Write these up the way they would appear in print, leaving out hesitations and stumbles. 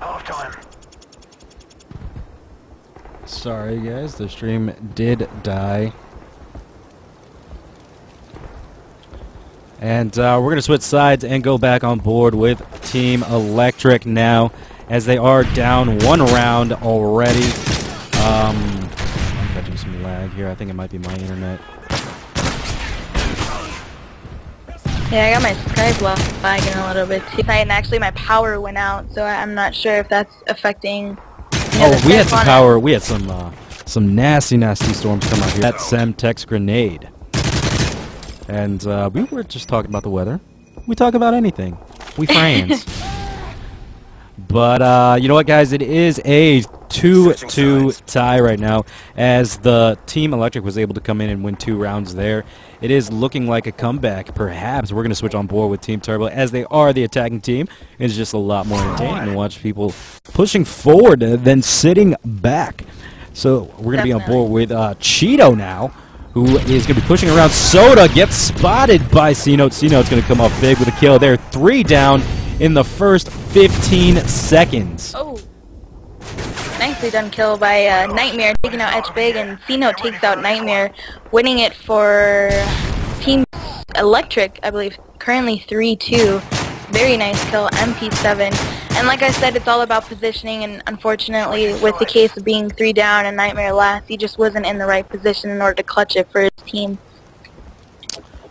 Half time. Sorry guys, the stream did die. And we're going to switch sides and go back on board with Team Electric now, as they are down one round already. I'm catching some lag here. I think it might be my internet. Yeah, I got my Skype lagging a little bit too. And actually my power went out, so I'm not sure if that's affecting... Oh, we had some power. We had some nasty storms come out here. That Semtex grenade. And we were just talking about the weather. We talk about anything. We friends. But you know what, guys? It is a 2-2 tie right now, as the Team Electric was able to come in and win 2 rounds there. It is looking like a comeback. Perhaps we're going to switch on board with Team Turbo, as they are the attacking team. It's just a lot more entertaining to watch people pushing forward than sitting back. So we're going to be on board with Cheeto now, who is going to be pushing around. Soda gets spotted by C-Note. C-Note's going to come off big with a kill there. 3 down in the first 15 seconds. Oh. Nicely done kill by Nightmare, taking out Edge Big, and C-Note takes out Nightmare, winning it for Team Electric, I believe, currently 3-2. Very nice kill, MP7. And like I said, it's all about positioning, and unfortunately, with the case of being 3 down and Nightmare last, he just wasn't in the right position in order to clutch it for his team.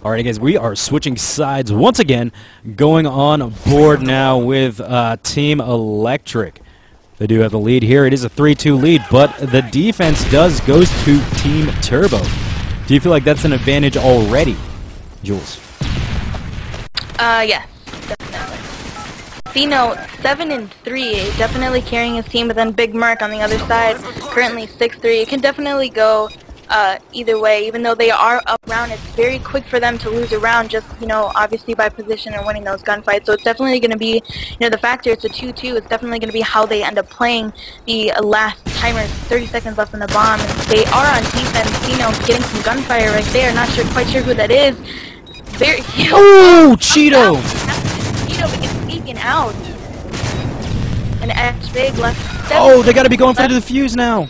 Alright guys, we are switching sides once again, going on board now with Team Electric. They do have the lead here. It is a 3-2 lead, but the defense goes to Team Turbo. Do you feel like that's an advantage already, Jules? Yes, definitely. C-Note 7-3, definitely carrying his team, but then Big Merc on the other side, currently 6-3. It can definitely go either way. Even though they are up round, it's very quick for them to lose a round, just, you know, obviously by position and winning those gunfights. So it's definitely going to be, you know, the factor, it's a 2-2, it's definitely going to be how they end up playing. The last timer, 30 seconds left on the bomb, and they are on defense. You know, getting some gunfire right there, not quite sure who that is. Very, oh, Cheeto! Cheeto gets taken out. And Edge Big left. Oh, they got to be going for the defuse now.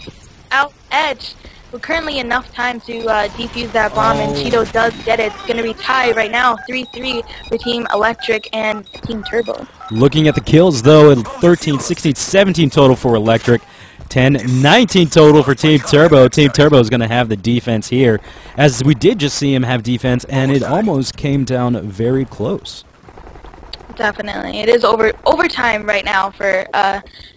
Out Edge. We're currently enough time to defuse that bomb, and Cheeto does get it. It's going to be tied right now, 3-3 for Team Electric and Team Turbo. Looking at the kills, though, 13, 16, 17 total for Electric, 10, 19 total for Team Turbo. Team Turbo is going to have the defense here, as we did just see him have defense, and it almost came down very close. Definitely. It is overtime right now for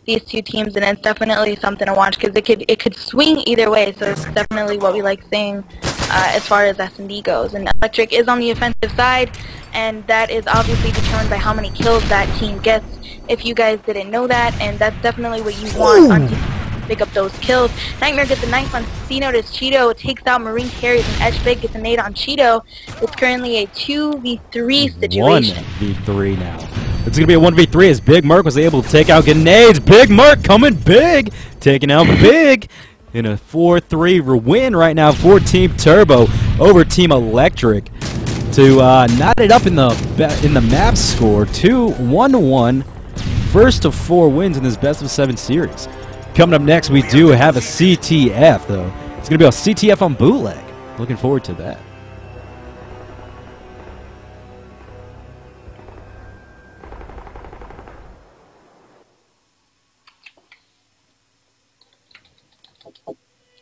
these two teams, and it's definitely something to watch, because it could swing either way, so it's definitely what we like seeing as far as S&D goes. And Electric is on the offensive side, and that is obviously determined by how many kills that team gets, if you guys didn't know that, and that's definitely what you want on team. Pick up those kills. Nightmare gets a knife on C-Note as Cheeto takes out Marine Carries, and Edge Big gets a nade on Cheeto. It's currently a 2v3 situation. 1v3 now. It's going to be a 1v3 as Big Merc was able to take out grenades. Big Merc coming big, taking out Big in a 4-3 win right now for Team Turbo over Team Electric to knot it up in the map score. 2-1-1, first of 4 wins in this best of 7 series. Coming up next, we do have a CTF, though. It's going to be a CTF on bootleg. Looking forward to that.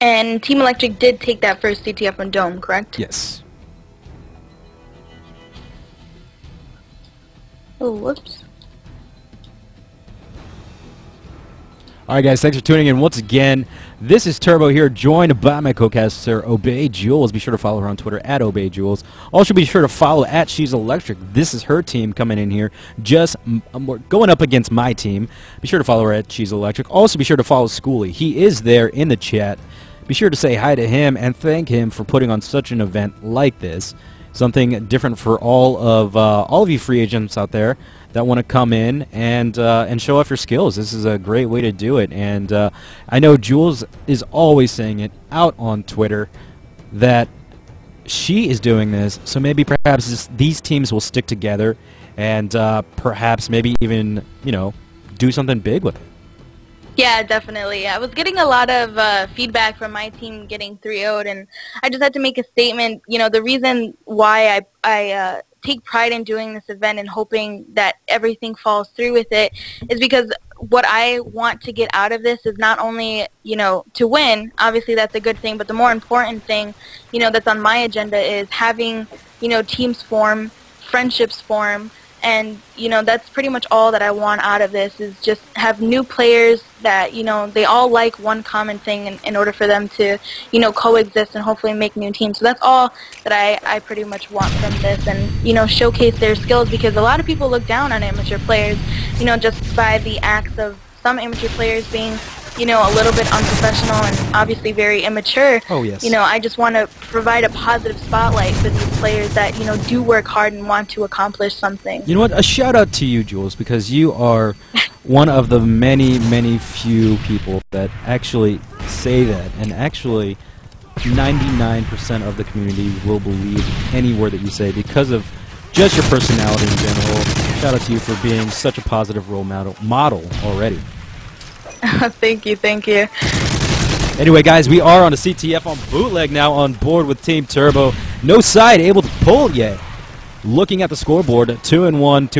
And Team Electric did take that first CTF on Dome, correct? Yes. Oh, whoops. Alright guys, thanks for tuning in once again. This is Turbo here, joined by my co-caster, Obey Jules. Be sure to follow her on Twitter, at Obey Jules. Also be sure to follow at She's Electric. This is her team coming in here, just going up against my team. Be sure to follow her at She's Electric. Also be sure to follow Schoolyy. He is there in the chat. Be sure to say hi to him and thank him for putting on such an event like this. Something different for all of you free agents out there that want to come in and show off your skills. This is a great way to do it, and I know Jules is always saying it out on Twitter that she is doing this, so maybe perhaps these teams will stick together and perhaps maybe even, you know, do something big with it. Yeah, definitely. I was getting a lot of feedback from my team getting 3-0'd, and I just had to make a statement. You know, the reason why I take pride in doing this event and hoping that everything falls through with it is because what I want to get out of this is not only, you know, to win. Obviously, that's a good thing, but the more important thing, you know, that's on my agenda is having, you know, teams form, friendships form, and, you know, that's pretty much all that I want out of this is just have new players that, you know, they all like one common thing in order for them to, you know, coexist and hopefully make new teams. So that's all that I pretty much want from this and, you know, showcase their skills because a lot of people look down on amateur players, you know, just by the acts of some amateur players being, you know, a little bit unprofessional and obviously very immature. Oh, yes. You know, I just want to provide a positive spotlight for these players that, you know, do work hard and want to accomplish something. You know what? A shout out to you, Jules, because you are one of the many, many few people that actually say that, and actually 99% of the community will believe any word that you say because of just your personality in general. Shout out to you for being such a positive role model already. Thank you, thank you. Anyway, guys, we are on a CTF on bootleg now on board with Team Turbo. No side able to pull yet. Looking at the scoreboard, 2-1,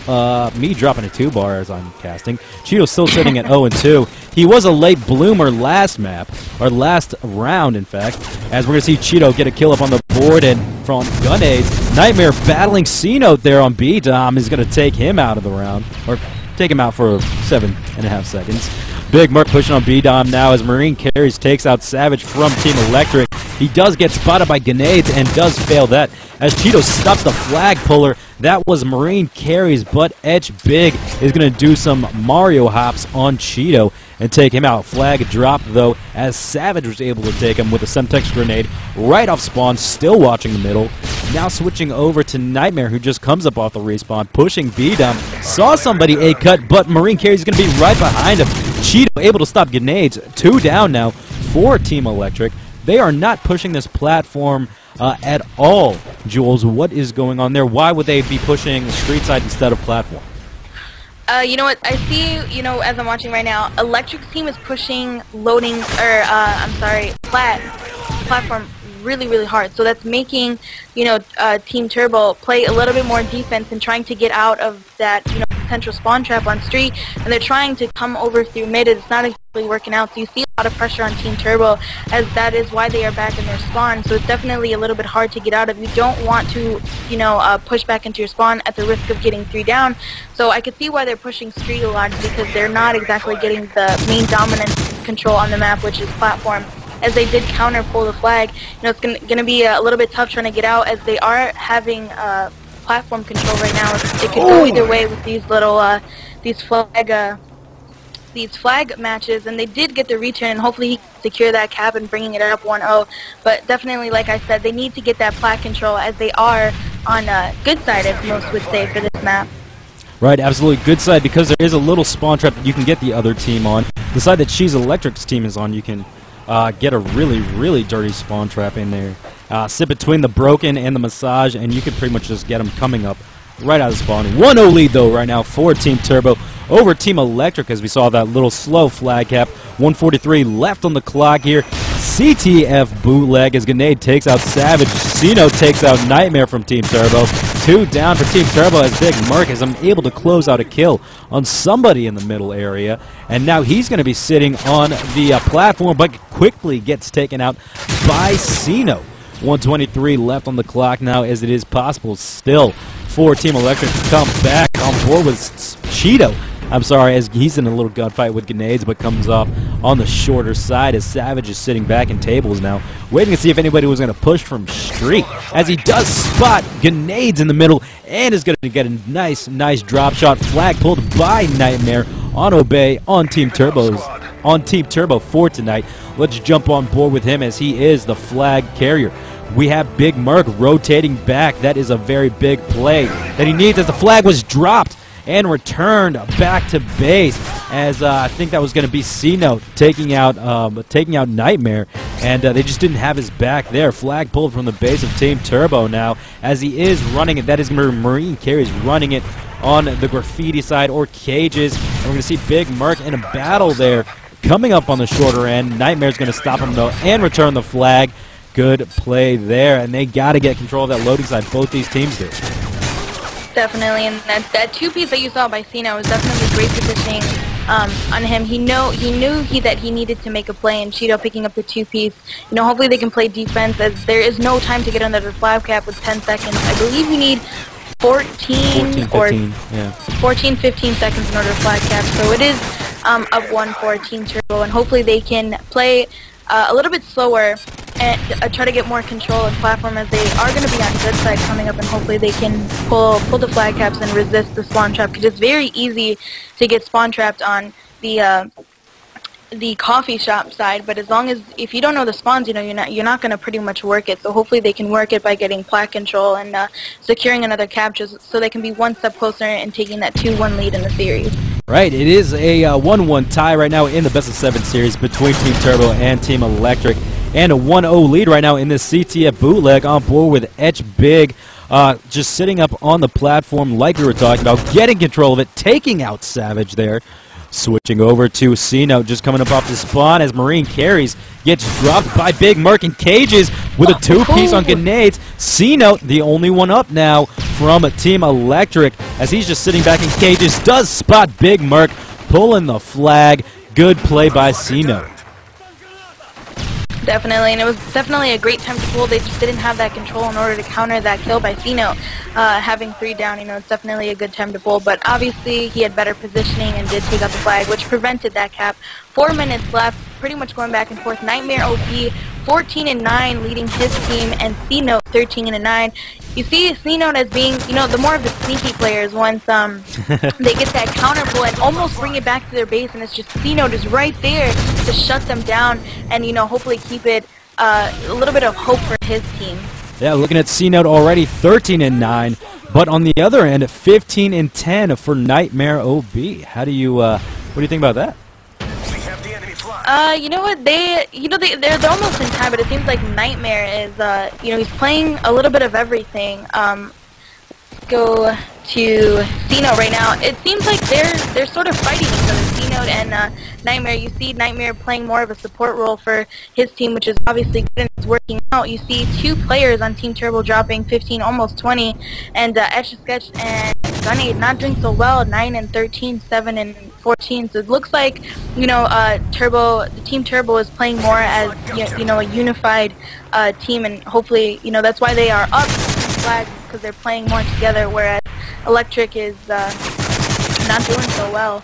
2-1. Me dropping a 2-bar as I'm casting. Cheeto's still sitting at 0-2. He was a late bloomer last map, or last round, in fact, as we're going to see Cheeto get a kill up on the board and from Gunades. Nightmare battling C-Note there on B-Dom is going to take him out of the round, or take him out for 7.5 seconds. Big Merc pushing on B-Dom now as Marine Carries takes out SaVeGeD from Team Electric. He does get spotted by Grenades and does fail that as Cheeto stops the flag puller. That was Marine Carries, but Edge Big is going to do some Mario hops on Cheeto and take him out. Flag dropped, though, as SaVeGeD was able to take him with a Semtex grenade right off spawn, still watching the middle. Now switching over to Nightmare, who just comes up off the respawn, pushing B-Dom. Saw somebody A-cut, but Marine Carries is going to be right behind him. Cheeto able to stop Grenades. 2 down now for Team Electric. They are not pushing this platform at all. Jules, what is going on there? Why would they be pushing street side instead of platform? You know what, I see, you know, as I'm watching right now, Electric's team is pushing loading, platform really, really hard. So that's making, you know, Team Turbo play a little bit more defense and trying to get out of that, you know, potential spawn trap on street, and they're trying to come over through mid. It's not exactly working out, so you see a lot of pressure on Team Turbo, as that is why they are back in their spawn. So it's definitely a little bit hard to get out of. You don't want to, you know, push back into your spawn at the risk of getting 3 down. So I could see why they're pushing street a lot, because they're not exactly getting the main dominant control on the map, which is platform. As they did counter pull the flag, you know, it's going to be a little bit tough trying to get out, as they are having platform control right now. It could go either way with these little these flag matches, and they did get the return, and hopefully he can secure that cap and bringing it up 1-0. But definitely, like I said, they need to get that plat control, as they are on good side, as most would say, for this map. Right, absolutely good side, because there is a little spawn trap that you can get the other team on. The side that She's Electric's team is on, you can get a really, really dirty spawn trap in there. Sit between the Broken and the Massage, and you can pretty much just get them coming up right out of spawn. 1-0 lead, though, right now for Team Turbo over Team Electric, as we saw that little slow flag cap. 1:43 left on the clock here. CTF bootleg as Grenade takes out SaVeGeD. Cino takes out Nightmare from Team Turbo. 2 down for Team Turbo as Big Merc is able to close out a kill on somebody in the middle area. And now he's going to be sitting on the platform, but quickly gets taken out by Cino. 1:23 left on the clock now, as it is possible still for Team Electric to come back on board with Cheeto. I'm sorry, as he's in a little gunfight with Grenades, but comes off on the shorter side, as SaVeGeD is sitting back in tables now, waiting to see if anybody was going to push from street, as he does spot Grenades in the middle, and is going to get a nice drop shot. Flag pulled by Nightmare on Obey on Team Turbo for tonight. Let's jump on board with him, as he is the flag carrier. We have Big Merc rotating back. That is a very big play that he needs, as the flag was dropped and returned back to base. as I think that was going to be C-Note taking out Nightmare, and they just didn't have his back there. Flag pulled from the base of Team Turbo now, as he is running it. That is Marine Carries running it on the graffiti side or cages, and we're going to see Big Merc in a battle there coming up on the shorter end. Nightmare's going to stop him though and return the flag. Good play there, and they got to get control of that loading side. Both these teams do. Definitely, and that two-piece that you saw by Cena was definitely great positioning on him. He knew that he needed to make a play, and Cheeto picking up the two-piece. You know, hopefully they can play defense, as there is no time to get under the flag cap with 10 seconds. I believe you need 14 or 15 seconds in order to flag cap. So it is up 1 for Team Turbo, and hopefully they can play a little bit slower and try to get more control and platform, as they are going to be on good side coming up, and hopefully they can pull the flag caps and resist the spawn trap, because it's very easy to get spawn trapped on the coffee shop side, but as long as if you don't know the spawns, you know, you're not going to pretty much work it. So hopefully they can work it by getting plat control and securing another cap, just so they can be one step closer and taking that 2-1 lead in the series. Right, it is a 1-1 tie right now in the best of 7 series between Team Turbo and Team Electric, and a 1-0 lead right now in this CTF bootleg on board with etchBig. Just sitting up on the platform like we were talking about, getting control of it, taking out SaVeGeD there. Switching over to C-Note, just coming up off the spawn as Marine Carries gets dropped by Big Merc in cages with a two-piece on grenades. C-Note, the only one up now from Team Electric, as he's just sitting back in cages, does spot Big Merc, pulling the flag. Good play by C-Note. Definitely, and it was definitely a great time to pull. They just didn't have that control in order to counter that kill by C-Note. Having 3 down, you know, it's definitely a good time to pull, but obviously he had better positioning and did take out the flag, which prevented that cap. 4 minutes left, pretty much going back and forth. Nightmare OP 14-9 leading his team, and C-Note 13-9. You see C-Note as being, you know, the more of the sneaky players once they get that counter pull and almost bring it back to their base, and it's just C-Note is right there to shut them down and, you know, hopefully keep it a little bit of hope for his team. Yeah, looking at C-Note already 13-9, but on the other end 15-10 for Nightmare OB. How do you what do you think about that? You know what, they're almost in time, but it seems like Nightmare is, you know, he's playing a little bit of everything. Go to C-Note right now. It seems like they're sort of fighting each other, C-Note and Nightmare. You see Nightmare playing more of a support role for his team, which is obviously good and it's working out. You see 2 players on Team Turbo dropping 15, almost 20, and Etch-a-Sketch and Gunade not doing so well, 9-13, 7-14. So it looks like, you know, Team Turbo is playing more as, you know, a unified team, and hopefully, you know, that's why they are up flag, because they're playing more together, whereas Electric is not doing so well.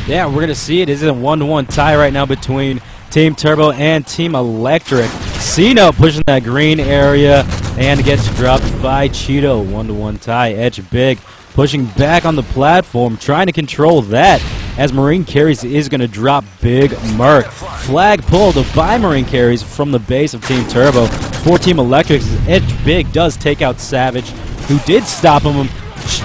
Yeah, we're going to see it. It is a 1-1 tie right now between Team Turbo and Team Electric. C-Note pushing that green area and gets dropped by Cheeto. 1-1 tie. etchBig pushing back on the platform, trying to control that, as Marine Carries is going to drop Big Merc. Flag pulled by Marine Carries from the base of Team Turbo. For Team Electric, etchBig does take out SaVeGeD, who did stop him.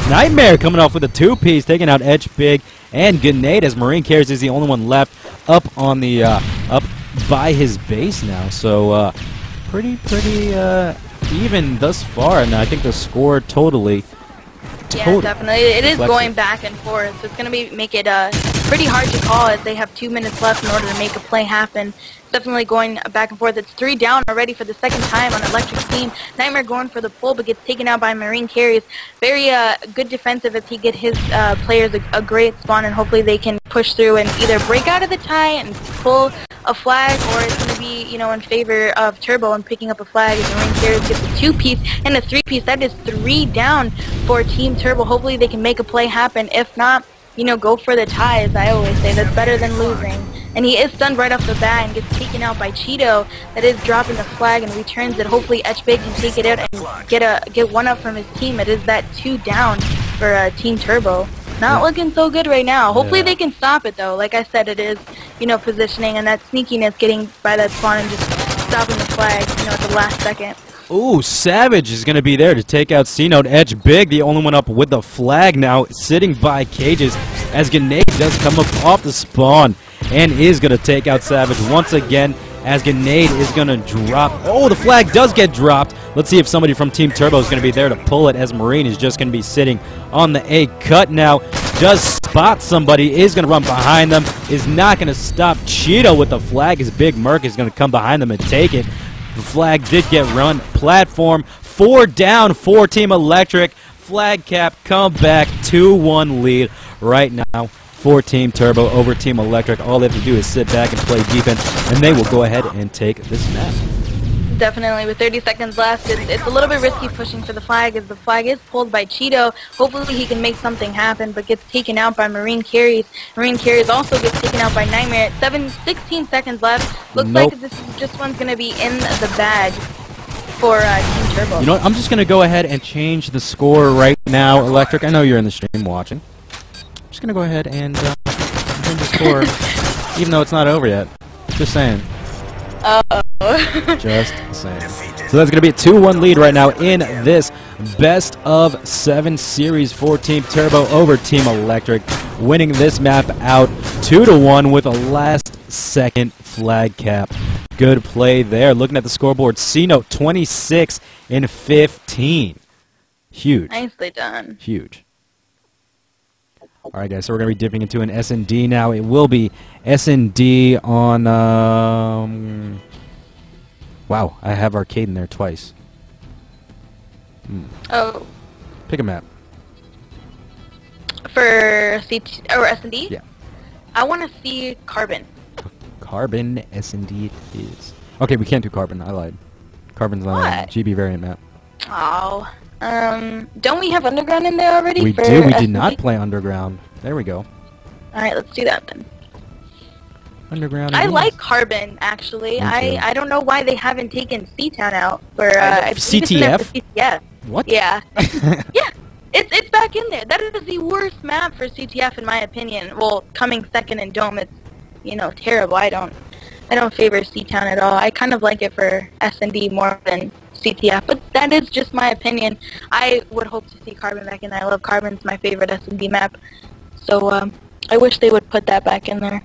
Nightmare coming off with a 2-piece, taking out etchBig and Grenade, as Marine Carries is the only one left up on the up by his base now. So pretty even thus far, and I think the score totally. Yeah, definitely. It is going back and forth, so it's going to make it pretty hard to call, as they have 2 minutes left in order to make a play happen. It's definitely going back and forth. It's 3 down already for the second time on Electric's team. Nightmare going for the pull, but gets taken out by Marine Carries. Very good defensive as he get his players a great spawn, and hopefully they can push through and either break out of the tie and pull a flag, or it's going to be, you know, in favor of Turbo and picking up a flag, as Marine Carries gets a 2-piece and a 3-piece. That is 3 down for Team Turbo. Hopefully they can make a play happen. If not, you know, go for the tie, as I always say. That's better than losing. And he is stunned right off the bat and gets taken out by Cheeto. That is dropping the flag and returns it. Hopefully etchBig can take it out and get one up from his team. It is that 2 down for Team Turbo. Not looking so good right now. Hopefully they can stop it, though. Like I said, it is, you know, positioning and that sneakiness, getting by that spawn and just stopping the flag, you know, at the last second. Ooh, Savage is going to be there to take out C-Note. Edge Big, the only one up with the flag now, sitting by cages as Grenade does come up off the spawn and is going to take out Savage once again as Grenade is going to drop. Oh, the flag does get dropped. Let's see if somebody from Team Turbo is going to be there to pull it as Marine is just going to be sitting on the A cut now. Does spot somebody, is going to run behind them, is not going to stop Cheeto with the flag as Big Merc is going to come behind them and take it. The flag did get run. Platform, 4 down for Team Electric. Flag cap, come back, 2-1 lead right now for Team Turbo over Team Electric. All they have to do is sit back and play defense, and they will go ahead and take this map. Definitely, with 30 seconds left, it's a little bit risky pushing for the flag as the flag is pulled by Cheeto. Hopefully he can make something happen, but gets taken out by Marine Carries. Marine Carries also gets taken out by Nightmare. 16 seconds left. Looks like this one's going to be in the bag for Team Turbo. You know what? I'm just going to go ahead and change the score right now, Electric. I know you're in the stream watching. I'm just going to go ahead and change the score, even though it's not over yet. Just saying. Uh-oh. Just saying. So that's going to be a 2-1 lead right now in this best of 7 series for Team Turbo over Team Electric, winning this map out 2-1 with a last-second flag cap. Good play there. Looking at the scoreboard, C-Note 26 and 15. Huge. Nicely done. Huge. All right, guys, so we're going to be dipping into an S&D now. It will be S&D on... wow, I have Arcade in there twice. Oh. Pick a map. For or S&D? Yeah. I want to see Carbon. Carbon S&D it is. Okay, we can't do Carbon. I lied. Carbon's not a GB variant map. Oh. Don't we have Underground in there already? We for do. We S&D? did not play Underground. There we go. Alright, let's do that then. Underground. I like Carbon, actually. I don't know why they haven't taken C-Town out for CTF? CTF. What? Yeah. Yeah. It's back in there. That is the worst map for CTF in my opinion. Well, coming second in Dome, it's, you know, terrible. I don't favor C-Town at all. I kind of like it for S&D more than CTF, but that is just my opinion. I would hope to see Carbon back in there. I love Carbon. It's my favorite S&D map. So I wish they would put that back in there.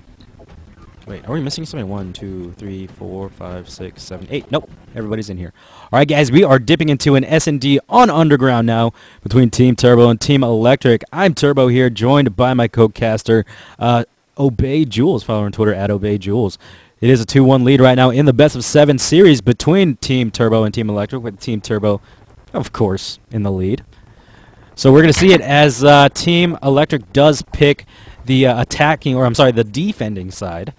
Wait, are we missing something? 1, 2, 3, 4, 5, 6, 7, 8. Nope, everybody's in here. All right, guys, we are dipping into an S&D on Underground now between Team Turbo and Team Electric. I'm Turbo here, joined by my co-caster, Obey Jules. Follow her on Twitter at Obey Jules. It is a 2-1 lead right now in the best of 7 series between Team Turbo and Team Electric, with Team Turbo, of course, in the lead. So we're going to see it as Team Electric does pick the the defending side,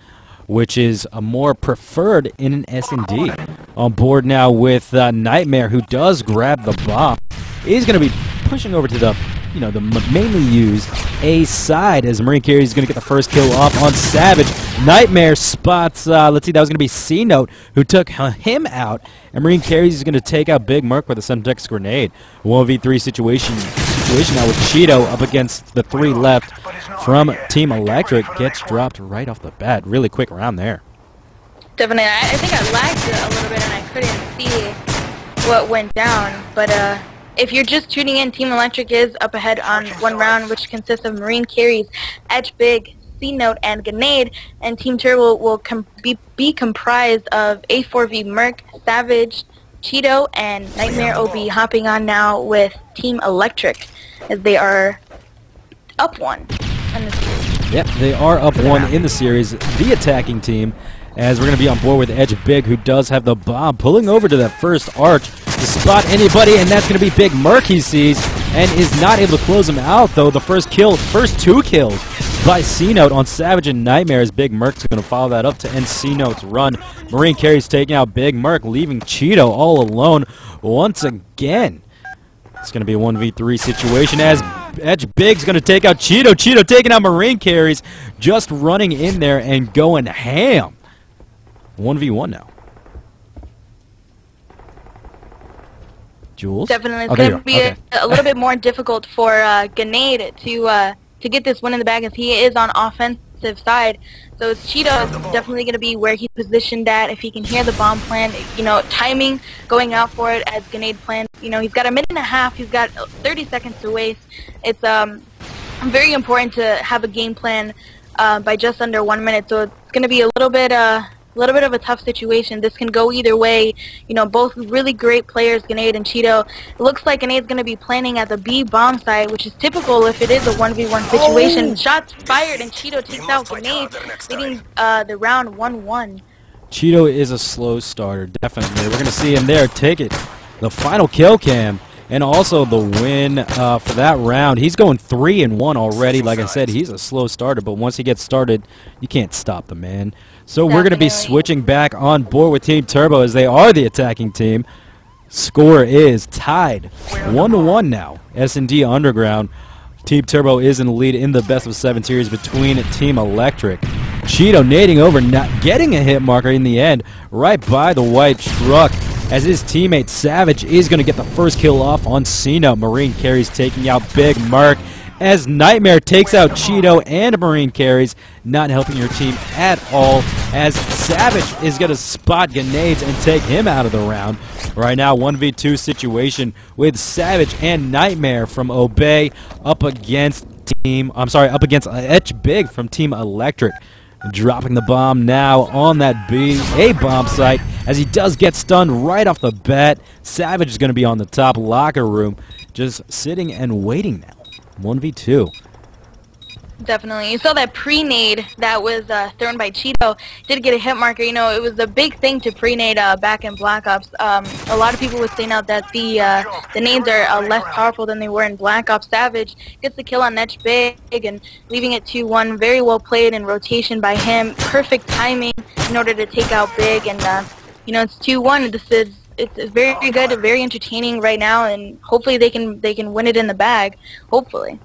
which is a more preferred in an S&D. On board now with Nightmare, who does grab the bomb. Is going to be pushing over to the, the mainly used A side as Marine Carries is going to get the first kill off on Savage. Nightmare spots, let's see, that was going to be C-Note, who took him out. And Marine Carries is going to take out Big Merc with a Semtex grenade. 1v3 situation now with Cheeto up against the 3 left from Team Electric. Gets dropped right off the bat. Really quick round there. Definitely. I think I lagged it a little bit and I couldn't see what went down. But if you're just tuning in, Team Electric is up ahead on 1 round, which consists of Marine Carries, Edge Big, C-Note, and Grenade. And Team Turbo will be comprised of A4V Merc, Savage, Cheeto, and Nightmare OB hopping on now with Team Electric, as they are up 1 in the series. Yep, they are up 1 in the series, the attacking team, as we're going to be on board with Edge Big, who does have the bomb, pulling over to that first arch to spot anybody, and that's going to be Big Merc he sees, and is not able to close him out, though. The first 2 kills by C-Note on Savage and Nightmare, as Big Merc's going to follow that up to end C-Note's run. Marine Carries taking out Big Merc, leaving Cheeto all alone once again. It's going to be a 1v3 situation as Edge Big's going to take out Cheeto. Cheeto taking out Marine Carries, just running in there and going ham. 1v1 now. Jules? Definitely. It's going to be a little bit more difficult for Grenade to get this win in the bag, as he is on offense defensive side. So Cheeto is definitely going to be where he's positioned at. If he can hear the bomb plan, you know, timing, going out for it as Grenade planned. You know, he's got a minute and a half. He's got 30 seconds to waste. It's very important to have a game plan by just under 1 minute. So it's going to be a little bit of a tough situation. This can go either way. You know, both really great players, Grenade and Cheeto. It looks like Grenade's going to be planning at the B bomb side, which is typical if it is a 1v1 situation. Oh. Shots fired, and Cheeto takes out Grenade, leading the round 1-1. Cheeto is a slow starter, definitely. We're going to see him there take it. The final kill cam. And also the win for that round. He's going 3-1 already. Like I said, he's a slow starter, but once he gets started, you can't stop the man. So we're going to be switching back on board with Team Turbo as they are the attacking team. Score is tied 1-1 now. S&D Underground. Team Turbo is in the lead in the best of 7 series between Team Electric. Cheeto nading over, not getting a hit marker in the end, right by the white truck. As his teammate SaVeGeD is going to get the first kill off on Cena. Marine Carries taking out Big Mark. As Nightmare takes out Cheeto and Marine Carries, not helping your team at all. As SaVeGeD is going to spot Grenades and take him out of the round. Right now, 1v2 situation with SaVeGeD and Nightmare from Obey up against Etch Big from Team Electric. Dropping the bomb now on that A bomb site as he does get stunned right off the bat. SaVeGeD is going to be on the top locker room, just sitting and waiting now. 1v2. Definitely. You saw that pre-nade that was thrown by Cheeto. Did get a hit marker. You know, it was a big thing to pre-nade back in Black Ops. A lot of people were saying out that the nades are less powerful than they were in Black Ops. SaVeGeD gets the kill on Etch Big and leaving it 2-1. Very well played in rotation by him. Perfect timing in order to take out Big. And, you know, it's 2-1. It's very good, very entertaining right now, and hopefully they can win it in the bag. Hopefully.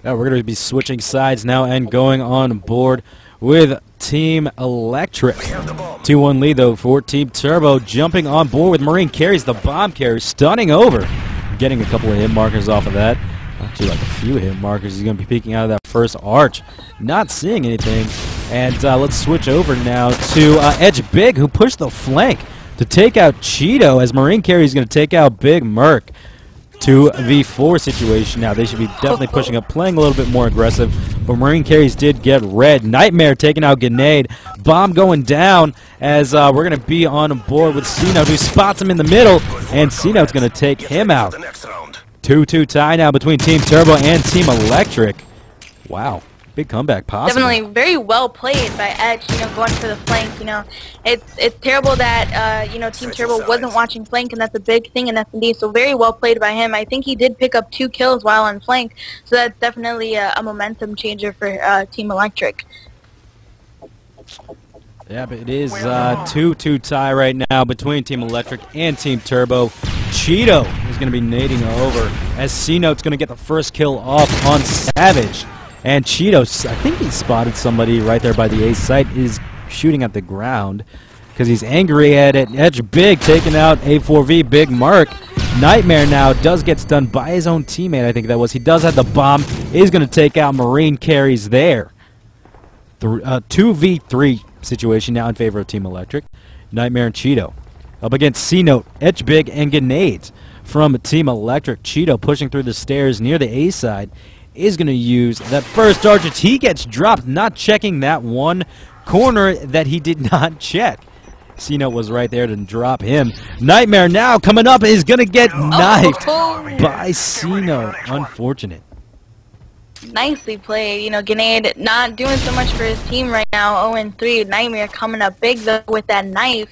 Yeah, we're going to be switching sides now and going on board with Team Electric. 2-1 lead, though, for Team Turbo. Jumping on board with Marine Carries, the bomb carrier, stunning over. Getting a couple of hit markers off of that. Actually, like a few hit markers. He's going to be peeking out of that first arch. Not seeing anything. And let's switch over now to Etch Big, who pushed the flank to take out Cheeto, as Marine Carries is going to take out Big Merc. 2v4 situation now. They should be definitely pushing up, playing a little bit more aggressive. But Marine Carries did get red. Nightmare taking out Grenade. Bomb going down as we're going to be on board with Ceno, who spots him in the middle. And Ceno's going to take him out. 2-2 tie now between Team Turbo and Team Electric. Wow. Big comeback possible. Definitely very well played by Etch, you know, going for the flank. You know, it's terrible that you know, Team Turbo wasn't watching flank, and that's a big thing in S&D. So very well played by him. I think he did pick up 2 kills while on flank, so that's definitely a momentum changer for Team Electric. Yeah, but it is 2-2 tie right now between Team Electric and Team Turbo. Cheeto is going to be nading over as C-Note's going to get the first kill off on SaVeGeD. And Cheeto, I think he spotted somebody right there by the A site, is shooting at the ground because he's angry at it. Etch Big taking out A4V, Big Mark. Nightmare now does get stunned by his own teammate, I think that was. He does have the bomb, is going to take out Marine Carries there. 2v3 situation now in favor of Team Electric. Nightmare and Cheeto up against C-Note, Etch Big, and Grenades from Team Electric. Cheeto pushing through the stairs near the A side is going to use that first arch. He gets dropped, not checking that one corner that he did not check. C-Note was right there to drop him. Nightmare now coming up is going to get knifed by C-Note. Unfortunate. Nicely played. You know, Grenade not doing so much for his team right now. 0-3. Nightmare coming up big, though, with that knife.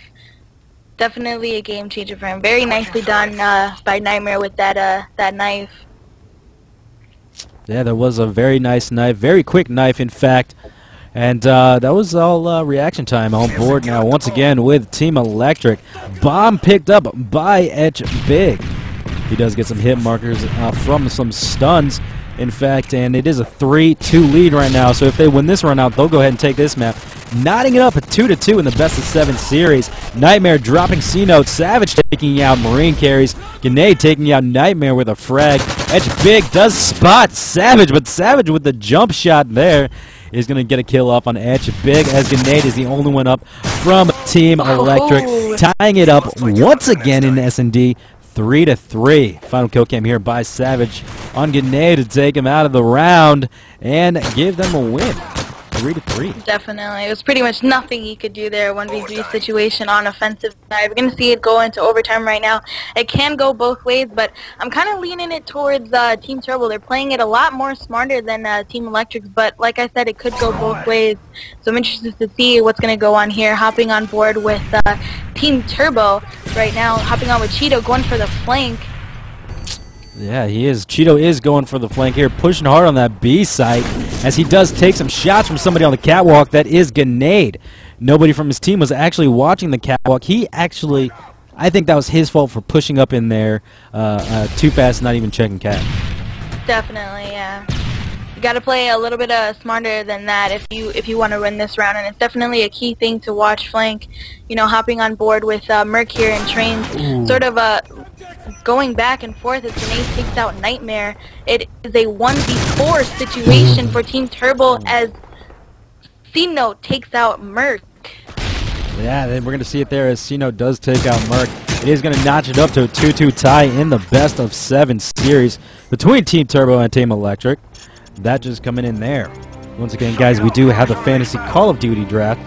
Definitely a game changer for him. Very nicely done by Nightmare with that knife. Yeah, that was a very nice knife. Very quick knife, in fact. And that was all reaction time on board now once again with Team Electric. Bomb picked up by Etch Big. He does get some hit markers from some stuns, in fact, and it is a 3-2 lead right now. So if they win this run out, they'll go ahead and take this map. Knotting it up at 2-2 in the best of 7 series. Nightmare dropping C-Note. SaVeGeD taking out Marine Carries. Grenade taking out Nightmare with a frag. Etch Big does spot SaVeGeD, but SaVeGeD with the jump shot there is going to get a kill off on Edge. Big as Grenade is the only one up from Team Electric, tying it up once again in S&D. 3-3. Final kill cam here by SaVeGeD on Grenade to take him out of the round and give them a win. 3-3. Definitely. It was pretty much nothing he could do there. 1v3 situation on offensive side. We're going to see it go into overtime right now. It can go both ways, but I'm kind of leaning it towards Team Turbo. They're playing it a lot more smarter than Team Electric, but like I said, it could go both ways. So I'm interested to see what's going to go on here. Hopping on board with Team Turbo right now. Hopping on with Cheeto, going for the flank. Yeah, he is. Cheeto is going for the flank here, pushing hard on that B site as he does take some shots from somebody on the catwalk. That is Grenade. Nobody from his team was actually watching the catwalk. He actually, I think that was his fault for pushing up in there too fast, not even checking cat. Definitely, yeah. You got to play a little bit smarter than that if you want to win this round, and it's definitely a key thing to watch flank. You know, hopping on board with Merc here and Trains, sort of going back and forth as Grenade takes out Nightmare. It is a 1v4 situation for Team Turbo as C-Note takes out Merc. Yeah, then we're going to see it there as C-Note does take out Merc. It is going to notch it up to a 2-2 tie in the best of 7 series between Team Turbo and Team Electric. That just coming in there. Once again, guys, we do have the Fantasy Call of Duty Draft.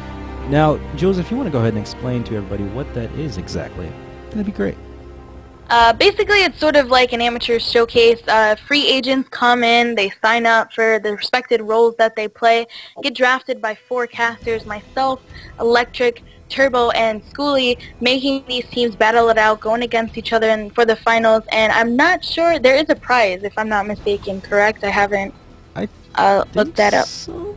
Now, Jules, if you want to go ahead and explain to everybody what that is exactly, that'd be great. Basically, it's sort of like an amateur showcase. Free agents come in, they sign up for the respected roles that they play, get drafted by 4 casters, myself, Electric, Turbo, and Schoolyy, making these teams battle it out, going against each other for the finals. And I'm not sure, there is a prize, if I'm not mistaken, correct? I haven't looked that up. So?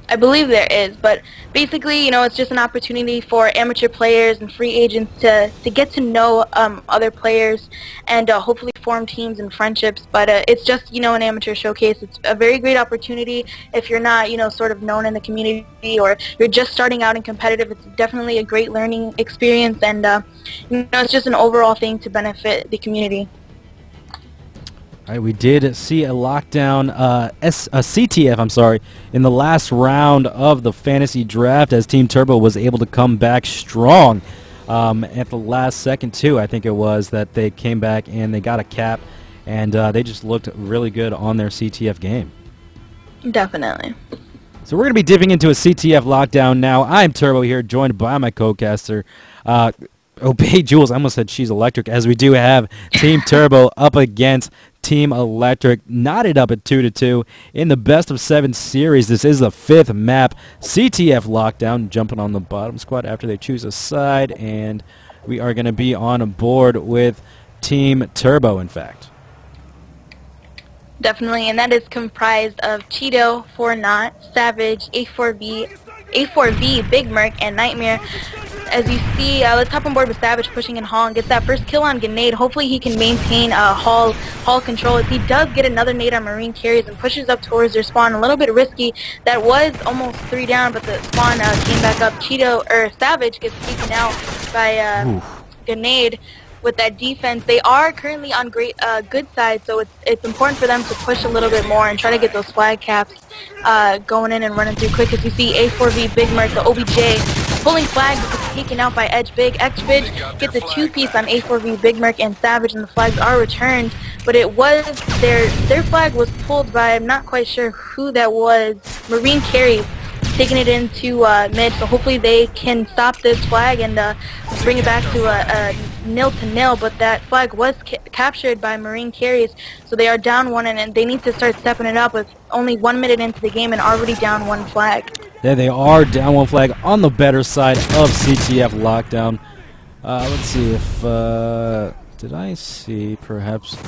I believe there is, but basically, you know, it's just an opportunity for amateur players and free agents to get to know other players and hopefully form teams and friendships. But it's just, you know, an amateur showcase. It's a very great opportunity if you're not, you know, sort of known in the community or you're just starting out in competitive. It's definitely a great learning experience, and you know, it's just an overall thing to benefit the community. All right, we did see a lockdown, a CTF, I'm sorry, in the last round of the fantasy draft as Team Turbo was able to come back strong at the last second, too. I think it was that they came back and they got a cap, and they just looked really good on their CTF game. Definitely. So we're going to be dipping into a CTF lockdown now. I'm Turbo here, joined by my co-caster, Obey Jules. I almost said she's Electric, as we do have Team Turbo up against Team Electric, knotted up at 2-2 in the best of 7 series. This is the 5th map, CTF lockdown, jumping on the bottom squad after they choose a side, and we are going to be on board with Team Turbo, in fact. Definitely, and that is comprised of Cheeto, 4-Not, SaVeGeD, A4V, Big Merc, and Nightmare. As you see, let's hop on board with SaVeGeD pushing in Hall and gets that first kill on Grenade. Hopefully he can maintain Hall control as he does get another nade on Marine Carriers and pushes up towards their spawn. A little bit risky. That was almost 3 down, but the spawn came back up. SaVeGeD gets taken out by Grenade. With that defense, they are currently on good side, so it's important for them to push a little bit more and try to get those flag caps going in and running through quick. As you see, A4V, Big Merc, the OBJ, pulling flags, gets taken out by Edge Big. Edge Big gets a 2-piece on A4V, Big Merc, and SaVeGeD, and the flags are returned. But it was their flag was pulled by, I'm not quite sure who that was, Marine Carry, taking it into mid, so hopefully they can stop this flag and bring it back to a 0-0, but that flag was captured by Marine Carriers, so they are down 1, and they need to start stepping it up with only 1 minute into the game and already down 1 flag. There they are, down 1 flag on the better side of CTF lockdown. Let's see if, did I see perhaps 3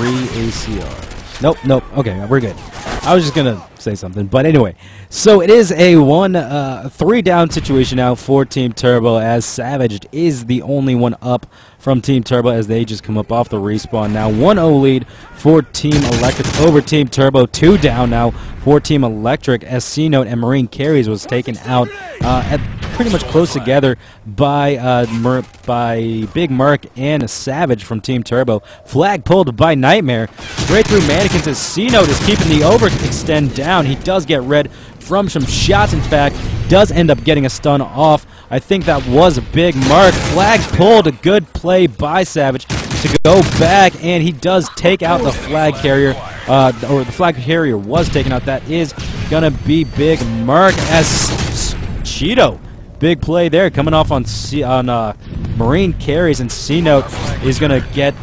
ACRs? Nope, okay, we're good. I was just going to say something, but anyway. So it is a 3 down situation now for Team Turbo, as SaVeGeD is the only one up from Team Turbo as they just come up off the respawn. Now 1-0 lead for Team Electric over Team Turbo. 2 down now for Team Electric as C-Note and Marine Carries was taken out at pretty much close together by Big Mark and Savage from Team Turbo. Flag pulled by Nightmare. Right through Mannequins as C-Note is keeping the overextend down. He does get red from some shots, in fact. Does end up getting a stun off. I think that was a Big Mark. Flag pulled. A good play by Savage to go back, and he does take out the flag carrier. Or the flag carrier was taken out. That is gonna be Big Mark as Cheeto. Big play there coming off on Marine carries, and C-Note is gonna get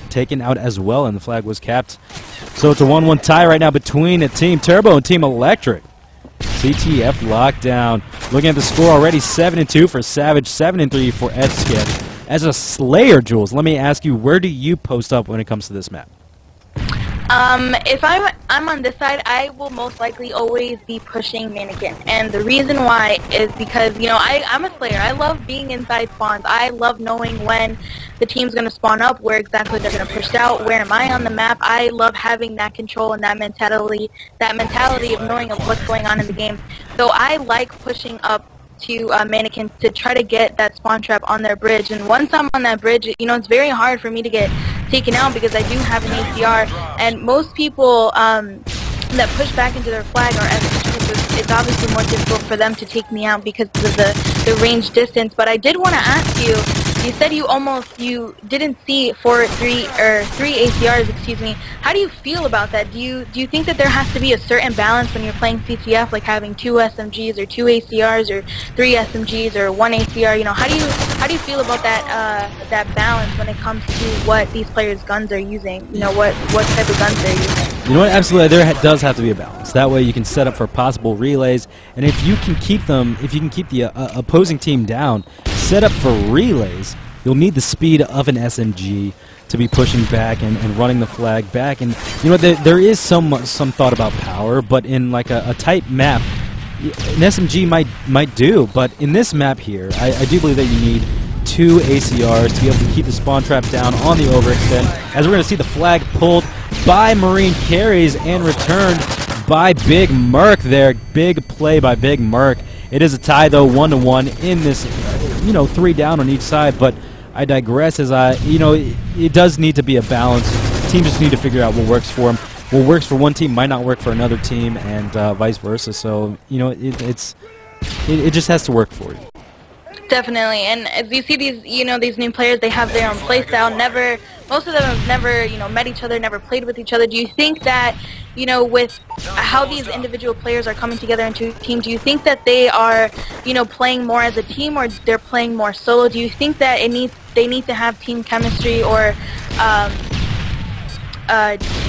taken out as well, and the flag was capped. So it's a 1-1 tie right now between Team Turbo and Team Electric. CTF lockdown. Looking at the score already, 7-2 for Savage, 7-3 for Electrick. As a Slayer, Jules, let me ask you, where do you post up when it comes to this map? If I'm on this side, I will most likely always be pushing Mannequin. And the reason why is because, you know, I'm a Slayer. I love being inside spawns. I love knowing when the team's going to spawn up, where exactly they're going to push out, where am I on the map. I love having that control and that mentality of knowing of what's going on in the game. So I like pushing up to Mannequins to try to get that spawn trap on their bridge. And once I'm on that bridge, you know, it's very hard for me to get taken out because I do have an ACR. And most people that push back into their flag are SMGs. It's obviously more difficult for them to take me out because of the range distance. But I did want to ask you, you said you didn't see three ACRs, excuse me. How do you feel about that? Do you think that there has to be a certain balance when you're playing CTF, like having 2 SMGs or 2 ACRs or 3 SMGs or 1 ACR? You know, how do you feel about that balance when it comes to what these players' guns are using? You know, what type of guns they're using? You know what? Absolutely, there does have to be a balance. That way, you can set up for possible relays, and if you can keep the opposing team down, set up for relays, you'll need the speed of an SMG to be pushing back and running the flag back. And you know, there is some thought about power, but in like a tight map, an SMG might do. But in this map here, I do believe that you need 2 ACRs to be able to keep the spawn trap down on the overextend. As we're going to see the flag pulled by Marine carries and returned by Big Mark there. Big play by Big Mark. It is a tie though, 1-1 in this, you know, 3 down on each side. But I digress, as you know, it does need to be a balance. Teams just need to figure out what works for them. What works for one team might not work for another team, and vice versa. So you know, it just has to work for you. Definitely, and as you see these new players, they have their own playstyle. Most of them have never, you know, met each other, never played with each other. Do you think that, you know, with how these individual players are coming together into a team, do you think that they are, you know, playing more as a team, or they're playing more solo? Do you think that they need to have team chemistry, or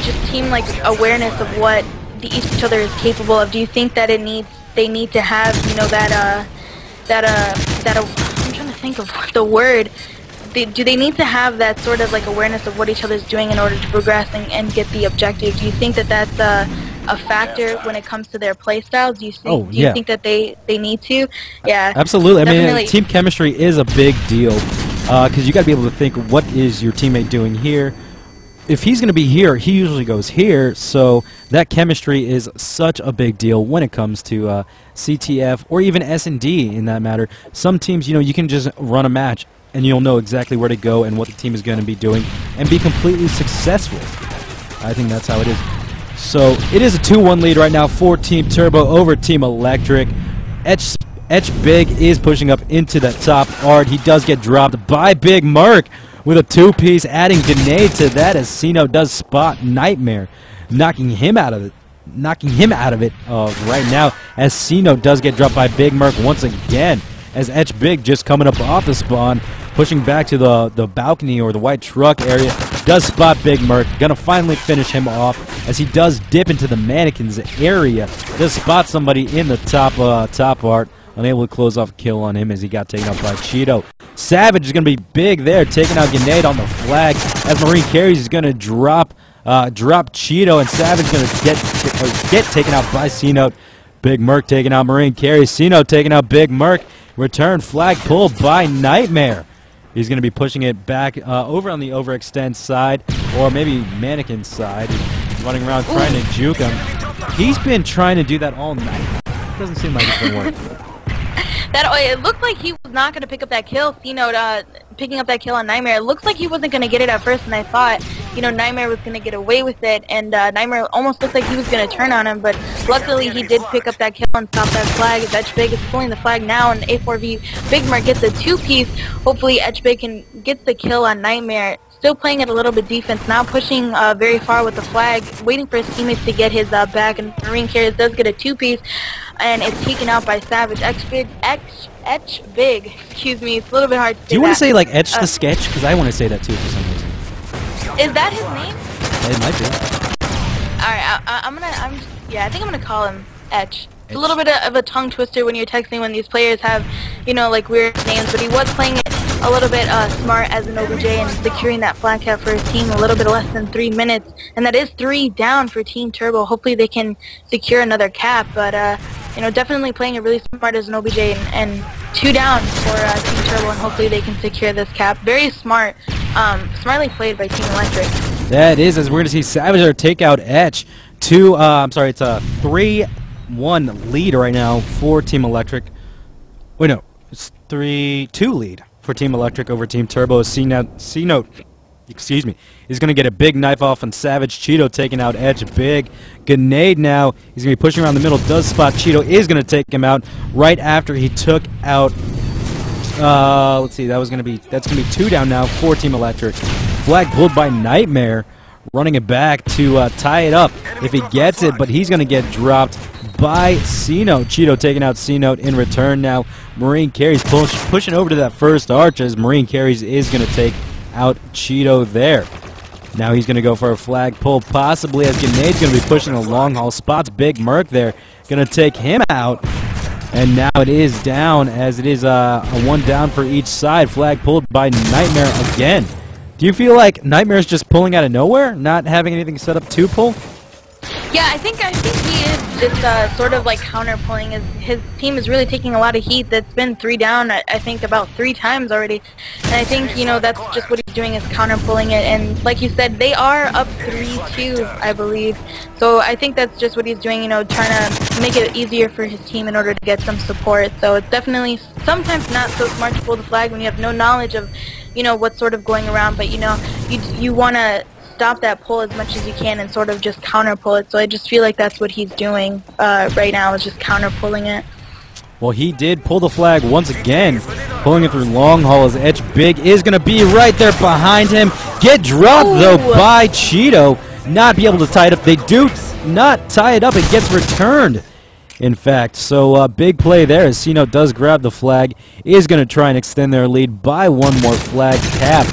just team like awareness of what each other is capable of? Do you think that they need to have, you know, I'm trying to think of the word. Do they need to have that sort of like awareness of what each other's doing in order to progress and get the objective? Do you think that that's a factor when it comes to their play styles? Do you think that they need to? Yeah, absolutely. I mean, team chemistry is a big deal because you got to be able to think, what is your teammate doing here? If he's going to be here, he usually goes here, so that chemistry is such a big deal when it comes to CTF or even S&D in that matter. Some teams, you know, you can just run a match and you'll know exactly where to go and what the team is going to be doing and be completely successful. I think that's how it is. So it is a 2-1 lead right now for Team Turbo over Team Electric. Etch Big is pushing up into that top art. He does get dropped by Big Mark with a 2-piece, adding grenade to that as Sino does spot Nightmare, knocking him out of it right now, as Sino does get dropped by Big Mark once again, as Etch Big just coming up off the spawn, pushing back to the balcony or the white truck area, does spot Big Mark, gonna finally finish him off as he does dip into the mannequins area, does spot somebody in the top art, unable to close off a kill on him as he got taken out by Cheeto. Savage is going to be big there, taking out Grenade on the flag as Marine carries is going to drop Cheeto, and Savage is going to get taken out by C-Note. Big Merc taking out Marine carries. C-Note taking out Big Merc. Return flag pulled by Nightmare. He's going to be pushing it back over on the overextend side, or maybe Mannequin side, running around trying to juke him. He's been trying to do that all night. Doesn't seem like it's been working. It looked like he was not going to pick up that kill. C-Note picking up that kill on Nightmare. It looks like he wasn't going to get it at first, and I thought, Nightmare was going to get away with it, and Nightmare almost looked like he was going to turn on him, but luckily he did pick up that kill and stop that flag. EtchBig is pulling the flag now, and A4V Big Mark gets a 2-piece. Hopefully EtchBig gets the kill on Nightmare. Still playing it a little bit defense, not pushing very far with the flag, waiting for his teammates to get his back, and Marine Carriers does get a 2-piece, and it's taken out by Savage. EtchBig, excuse me, it's a little bit hard to say. Do you want to say, like, Etch the Sketch? Because I want to say that, too, for some reason. Is that his name? It might be. Alright, I think I'm gonna call him Etch. It's a little bit of a tongue twister when you're texting when these players have, like, weird names, but he was playing it a little bit smart as an OBJ and securing that flag cap for his team a little bit less than 3 minutes, and that is 3 down for Team Turbo. Hopefully they can secure another cap, but definitely playing it really smart as an OBJ, and 2 down for Team Turbo, and hopefully they can secure this cap. Very smart, smartly played by Team Electric. That is, as we're going to see Savage take out Etch. It's a 3-1 lead right now for Team Electric. Wait, no, it's 3-2 lead for Team Electric over Team Turbo. C-Note, excuse me, is going to get a big knife off on Savage. Cheeto taking out Etch. Big grenade now. He's going to be pushing around the middle. Does spot Cheeto. Is going to take him out right after he took out. Let's see. That's going to be 2 down now for Team Electric. Flag pulled by Nightmare, running it back to tie it up if he gets it, but he's going to get dropped by C-Note. Cheeto taking out C-Note in return now. Marine Carries pushing over to that first arch as Marine Carries is going to take out Cheeto there. Now he's going to go for a flag pull, possibly, as Grenades going to be pushing the long haul. Spots Big Merc there, going to take him out. And now it is down, as it is a 1 down for each side. Flag pulled by Nightmare again. Do you feel like Nightmare's just pulling out of nowhere, not having anything set up to pull? Yeah, I think he is just sort of like counter-pulling. His team is really taking a lot of heat. That's been 3 down, I think, about 3 times already. And I think, that's just what he's doing, is counter-pulling it. And like you said, they are up 3-2, I believe. So I think that's just what he's doing, trying to make it easier for his team in order to get some support. So it's definitely sometimes not so smart to pull the flag when you have no knowledge of, what's sort of going around. But, you want to stop that pull as much as you can and sort of just counter pull it. So I just feel like that's what he's doing right now, is just counter pulling it. Well, he did pull the flag once again, pulling it through long haul as EtchBig is going to be right there behind him. Get dropped, though, by Cheeto. Not be able to tie it up. They do not tie it up. It gets returned, in fact. So big play there as C-Note does grab the flag. Is going to try and extend their lead by 1 more flag cap.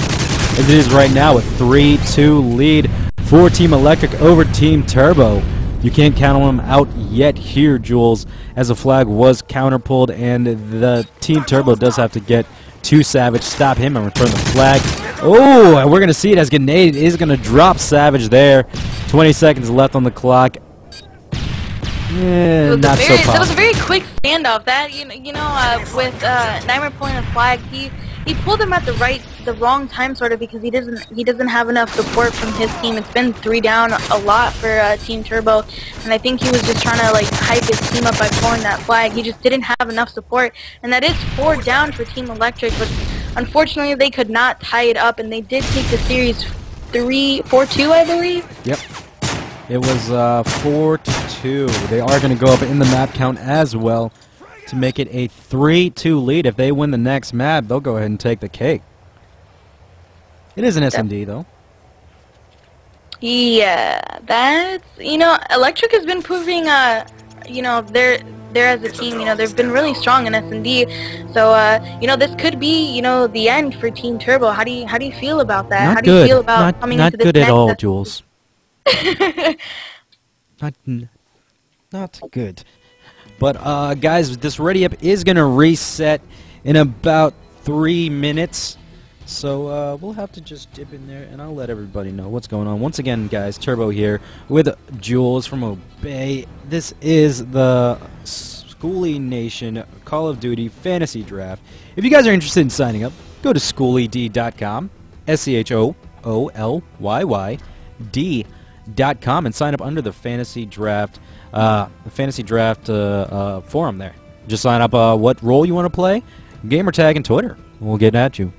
As it is right now, a 3-2 lead for Team Electric over Team Turbo. You can't count on them out yet here, Jules, as the flag was counter-pulled, and the Team Turbo does have to get to Savage, stop him, and return the flag. Oh, and we're going to see it as Grenade is going to drop Savage there. 20 seconds left on the clock. Not so That was a very quick standoff. That with Nightmare pulling the flag, he pulled him at the wrong time, sort of, because he doesn't have enough support from his team. It's been 3 down a lot for Team Turbo, and I think he was just trying to like hype his team up by pulling that flag. He just didn't have enough support, and that is 4 down for Team Electric. But unfortunately, they could not tie it up, and they did take the series 4-2, I believe. Yep. It was 4-2. They are going to go up in the map count as well to make it a 3-2 lead. If they win the next map, they'll go ahead and take the cake. It is an SMD, though. Yeah, that's, Electric has been proving, they're as a team, they've been really strong in S&D. So, this could be, the end for Team Turbo. How do you feel about that? How do you feel about coming into this Not good at all, next Jules. Not good. But, guys, this ready up is going to reset in about 3 minutes. So, we'll have to just dip in there, and I'll let everybody know what's going on. Once again, guys, Turbo here with Jules from Obey. This is the Schoolyy Nation Call of Duty Fantasy Draft. If you guys are interested in signing up, go to schoolyyd.com, SCHOOLYYD.com, and sign up under the Fantasy Draft forum there. Just sign up what role you want to play, gamer tag, and Twitter. We'll get at you.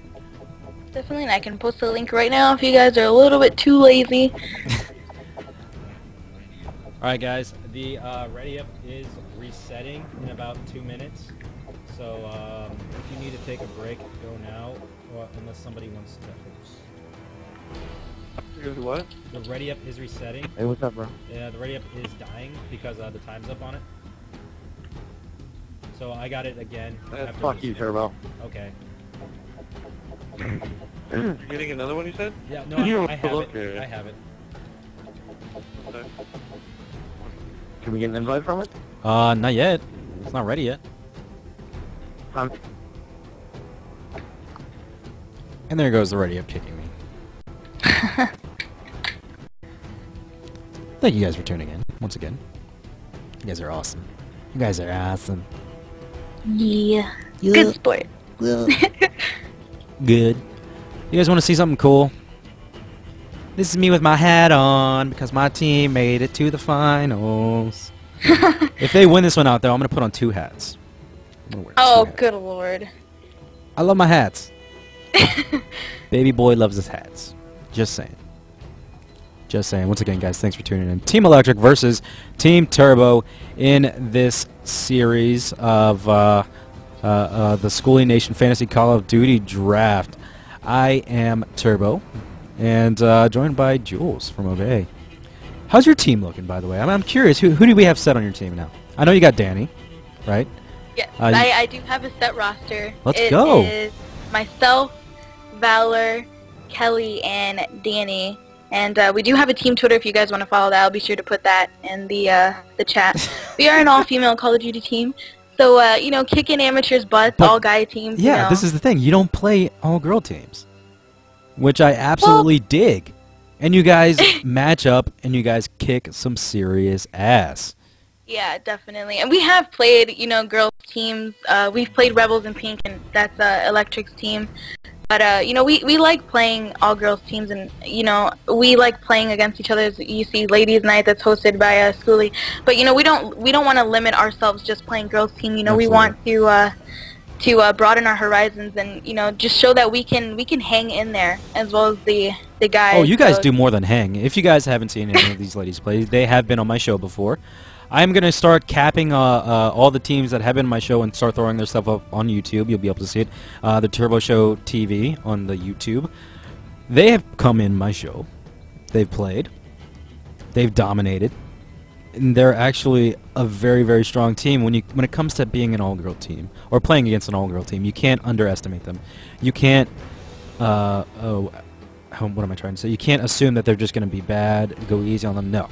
Definitely, and I can post a link right now if you guys are a little bit too lazy. Alright guys, the ready up is resetting in about 2 minutes. So if you need to take a break, go now, or unless somebody wants to host. What? The ready up is resetting. Hey, what's up, bro? Yeah, the ready up is dying because the time's up on it. So I got it again. Fuck you, Turbo. Okay. You're getting another one, you said? Yeah, no, I have it. I have it. Okay. Can we get an invite from it? Not yet. It's not ready yet. And there goes the ready up kicking me. Thank you guys for tuning in once again. You guys are awesome. You guys are awesome. Yeah. Good sport. Good. You guys want to see something cool? This is me with my hat on because my team made it to the finals. If they win this one out, though, I'm going to put on 2 hats. Oh, good lord. I love my hats. Baby boy loves his hats. Just saying. Just saying. Once again, guys, thanks for tuning in. Team Electric versus Team Turbo in this series of the Schoolyy Nation Fantasy Call of Duty Draft. I am Turbo, and joined by Jules from Obey. How's your team looking, by the way? I'm curious. Who do we have set on your team now? I know you got Danny, right? Yes, I do have a set roster. Let's go. It is myself, Valor, Kelly, and Danny. And we do have a team Twitter if you guys want to follow that. I'll be sure to put that in the chat. We are an all-female Call of Duty team. So, you know, kicking amateurs' butts, all-guy teams. Yeah, you know. this is the thing. You don't play all-girl teams, which I absolutely dig. And you guys match up, and you guys kick some serious ass. Yeah, definitely. And we have played, you know, girls' teams. We've played Rebels in Pink, and that's Electric's team. But, you know, we like playing all-girls teams, and, you know, we like playing against each other. You see Ladies' Night that's hosted by Schoolyy. But, you know, we don't want to limit ourselves just playing girls' team. You know, Absolutely. We want to broaden our horizons and, you know, just show that we can hang in there as well as the guys. Oh, you guys do more than hang. If you guys haven't seen any of these ladies play, they have been on my show before. I'm going to start capping all the teams that have been on my show and start throwing their stuff up on YouTube. You'll be able to see it. The Turbo Show TV on the YouTube. They have come in my show. They've played. They've dominated. And they're actually a very, very strong team. When it comes to being an all-girl team or playing against an all-girl team, you can't underestimate them. You can't... what am I trying to say? You can't assume that they're just going to be bad, go easy on them. No.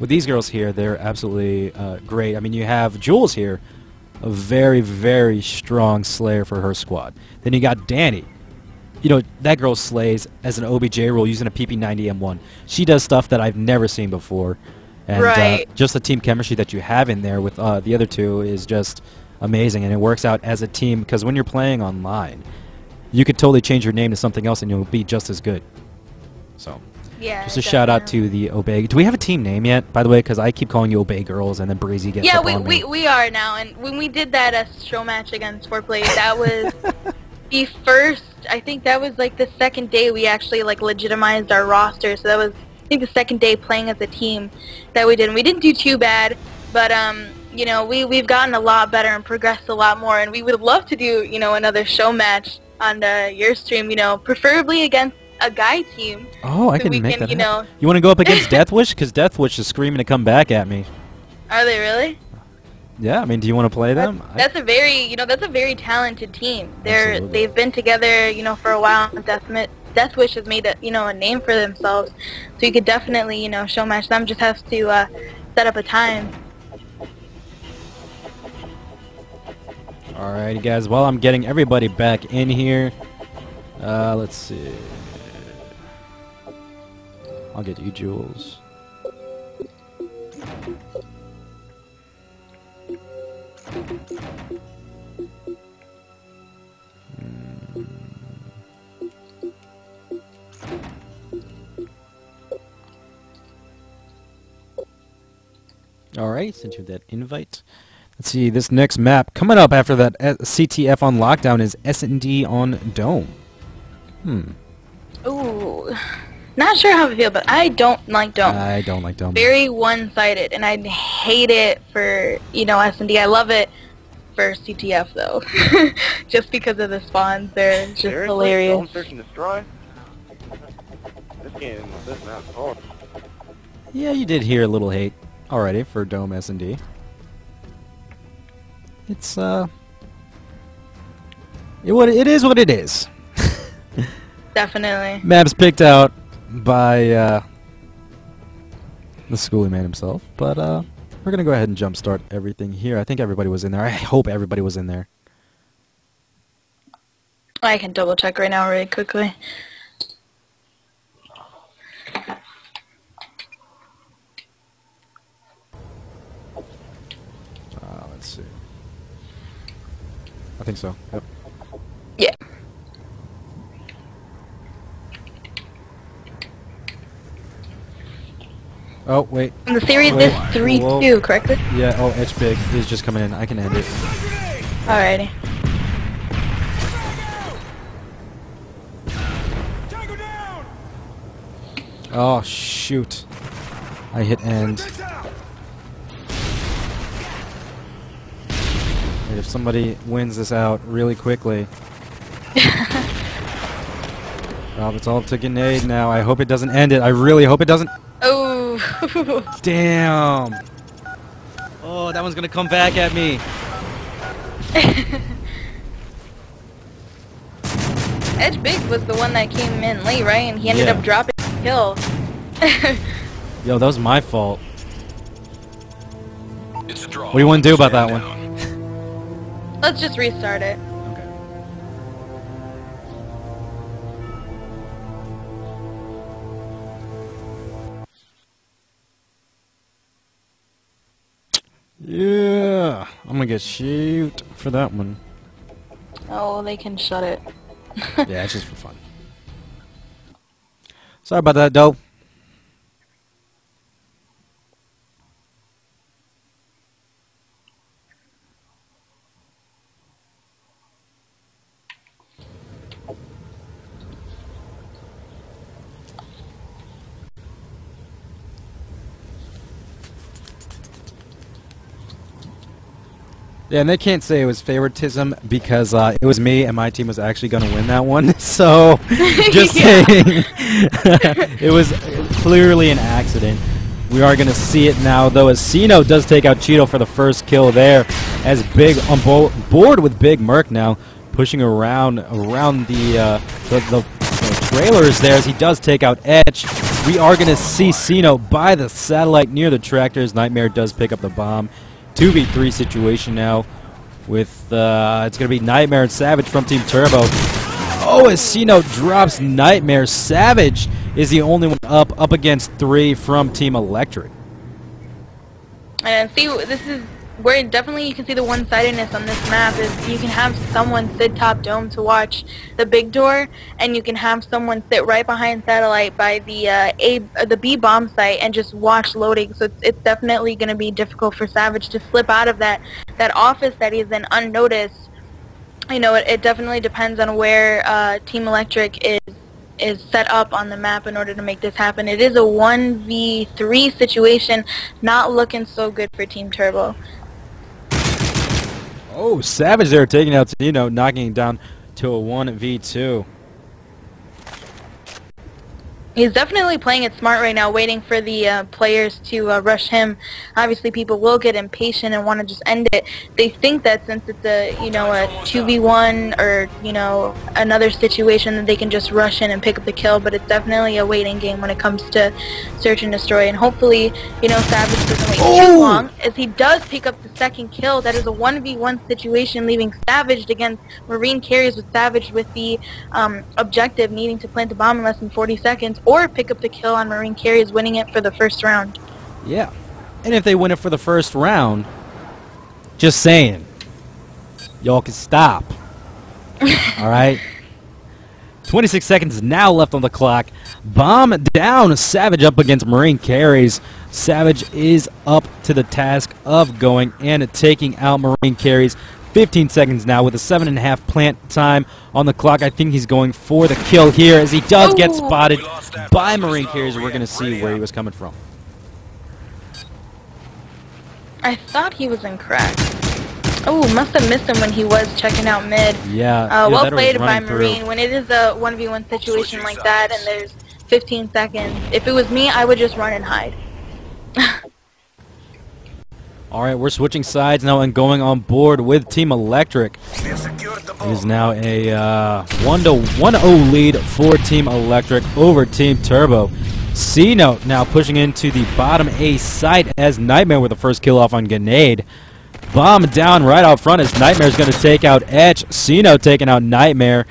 With these girls here, they're absolutely great. I mean, you have Jules here, a very, very strong slayer for her squad. Then you got Danny. You know, that girl slays as an OBJ role using a PP90M1. She does stuff that I've never seen before. And Right. Just the team chemistry that you have in there with the other two is just amazing. And it works out as a team because when you're playing online, you could totally change your name to something else and you'll be just as good. So... Yeah, just a shout out to the Obey. Do we have a team name yet, by the way? Because I keep calling you Obey Girls, and then Breezy gets up on me. Yeah, we are now. And when we did that show match against 4Play, that was the first. I think that was like the second day we actually like legitimized our roster. So that was, I think, the second day playing as a team that we did. And we didn't do too bad, but you know, we've gotten a lot better and progressed a lot more. And we would love to do, you know, another show match on your stream. You know, preferably against a guy team. Oh, I so can make that you happen. know. You want to go up against Deathwish? Because Deathwish is screaming to come back at me. Are they really? Yeah, I mean, do you want to play them? That's a very, you know, that's a very talented team. Absolutely. They've been together, you know, for a while. Deathwish has made a name for themselves. So you could definitely, you know, show match them. Just have to set up a time. Alrighty, guys. While I'm getting everybody back in here, let's see. I'll get you, Jules. Alright, sent you that invite. Let's see, this next map coming up after that CTF on lockdown is S&D on Dome. Ooh. Not sure how I feel, but I don't like Dome. I don't like Dome. Very one-sided, and I hate it for, you know, S&D. I love it for CTF, though. Just because of the spawns. They're just hilarious. Dome search and destroy? This game, this map, oh. Yeah, you did hear a little hate already for Dome S&D. It's, it is what it is. Definitely. Maps picked out by the Schoolyy man himself, but we're gonna go ahead and jumpstart everything here. I think everybody was in there. I hope everybody was in there. I can double check right now really quickly. Let's see. I think so. Yep. Yeah. Oh, wait. In the series Wait. is 3-2, correct? Yeah, oh, Edge Big is just coming in. I can end it. Alrighty. Oh, shoot. I hit end. Wait, if somebody wins this out really quickly. Oh, it's all to grenade now. I hope it doesn't end it. I really hope it doesn't. Oh. Damn. Oh, that one's gonna come back at me. Edge Big was the one that came in late, right? And he ended up dropping the kill. Yo, that was my fault. It's a draw. What do you want to do about that one? Let's just restart it. Okay. Yeah, I'm gonna get shoot for that one. Oh, they can shut it. Yeah, it's just for fun. Sorry about that, dope. Yeah, and they can't say it was favoritism because it was me and my team was actually going to win that one. So, just saying, it was clearly an accident. We are going to see it now, though, as Sino does take out Cheeto for the first kill there, as Big on board with Big Merc now, pushing around the trailers there as he does take out Edge. We are going to see Sino by the satellite near the tractors. Nightmare does pick up the bomb. 2v3 situation now with it's going to be Nightmare and Savage from Team Turbo. Oh, as Sino drops Nightmare, Savage is the only one up against 3 from Team Electric. And see, this is where definitely you can see the one-sidedness on this map is you can have someone sit top dome to watch the big door, and you can have someone sit right behind satellite by the B bomb site and just watch loading. So it's definitely going to be difficult for Savage to slip out of that office that he's in unnoticed. You know, it definitely depends on where Team Electric is set up on the map in order to make this happen. It is a 1v3 situation, not looking so good for Team Turbo. Oh, Savage there taking out Sino, knocking it down to a 1v2. He's definitely playing it smart right now, waiting for the players to rush him. Obviously, people will get impatient and want to just end it. They think that since it's a 2v1 or another situation that they can just rush in and pick up the kill. But it's definitely a waiting game when it comes to search and destroy. And hopefully, Savage doesn't wait too long, as he does pick up the second kill. That is a 1v1 situation, leaving Savage against Marine carriers, with Savage with the objective needing to plant the bomb in less than 40 seconds. Or pick up the kill on Marine carriers, winning it for the first round. Yeah. And if they win it for the first round, just saying, y'all can stop. Alright? 26 seconds now left on the clock. Bomb down. Savage up against Marine carries. Savage is up to the task of going and taking out Marine Carries. 15 seconds now with a 7.5 plant time on the clock. I think he's going for the kill here as he does get spotted by Marine Carries. We're going to see where he was coming from. I thought he was in crack. Oh, must have missed him when he was checking out mid. Yeah. Well played by Marine. When it is a 1v1 situation like that and there's 15 seconds, if it was me, I would just run and hide. Alright, we're switching sides now and going on board with Team Electric. It is now a 1-0 lead for Team Electric over Team Turbo. C-Note now pushing into the bottom A site as Nightmare with the first kill off on Grenade. Bomb down right out front as Nightmare's going to take out Etch. C-Note taking out Nightmare.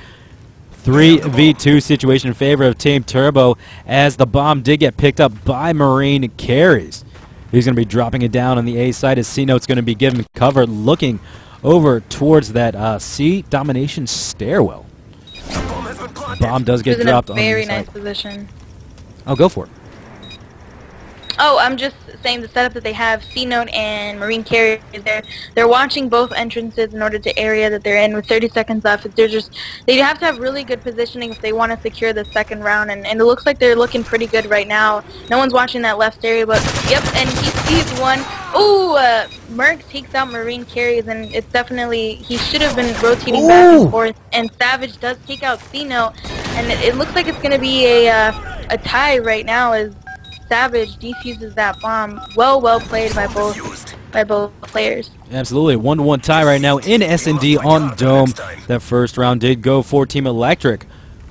3v2 situation in favor of Team Turbo as the bomb did get picked up by Marine Carries. He's going to be dropping it down on the A side as C-Note's going to be given cover, looking over towards that C domination stairwell. Bomb does get dropped on the very side. nice position. Oh, go for it. Oh, I'm just saying the setup that they have, C-Note and Marine Carrier, they're watching both entrances in order to area that they're in with 30 seconds left. They have to have really good positioning if they want to secure the second round, and it looks like they're looking pretty good right now. No one's watching that left area, but yep, and he sees one. Ooh, Merc takes out Marine Carries, and it's definitely, he should have been rotating back and forth, and Savage does take out C-Note, and it looks like it's going to be a tie right now as Savage defuses that bomb. Well played by both players. Absolutely, 1-1 tie right now in S&D on Dome. That first round did go for Team Electric.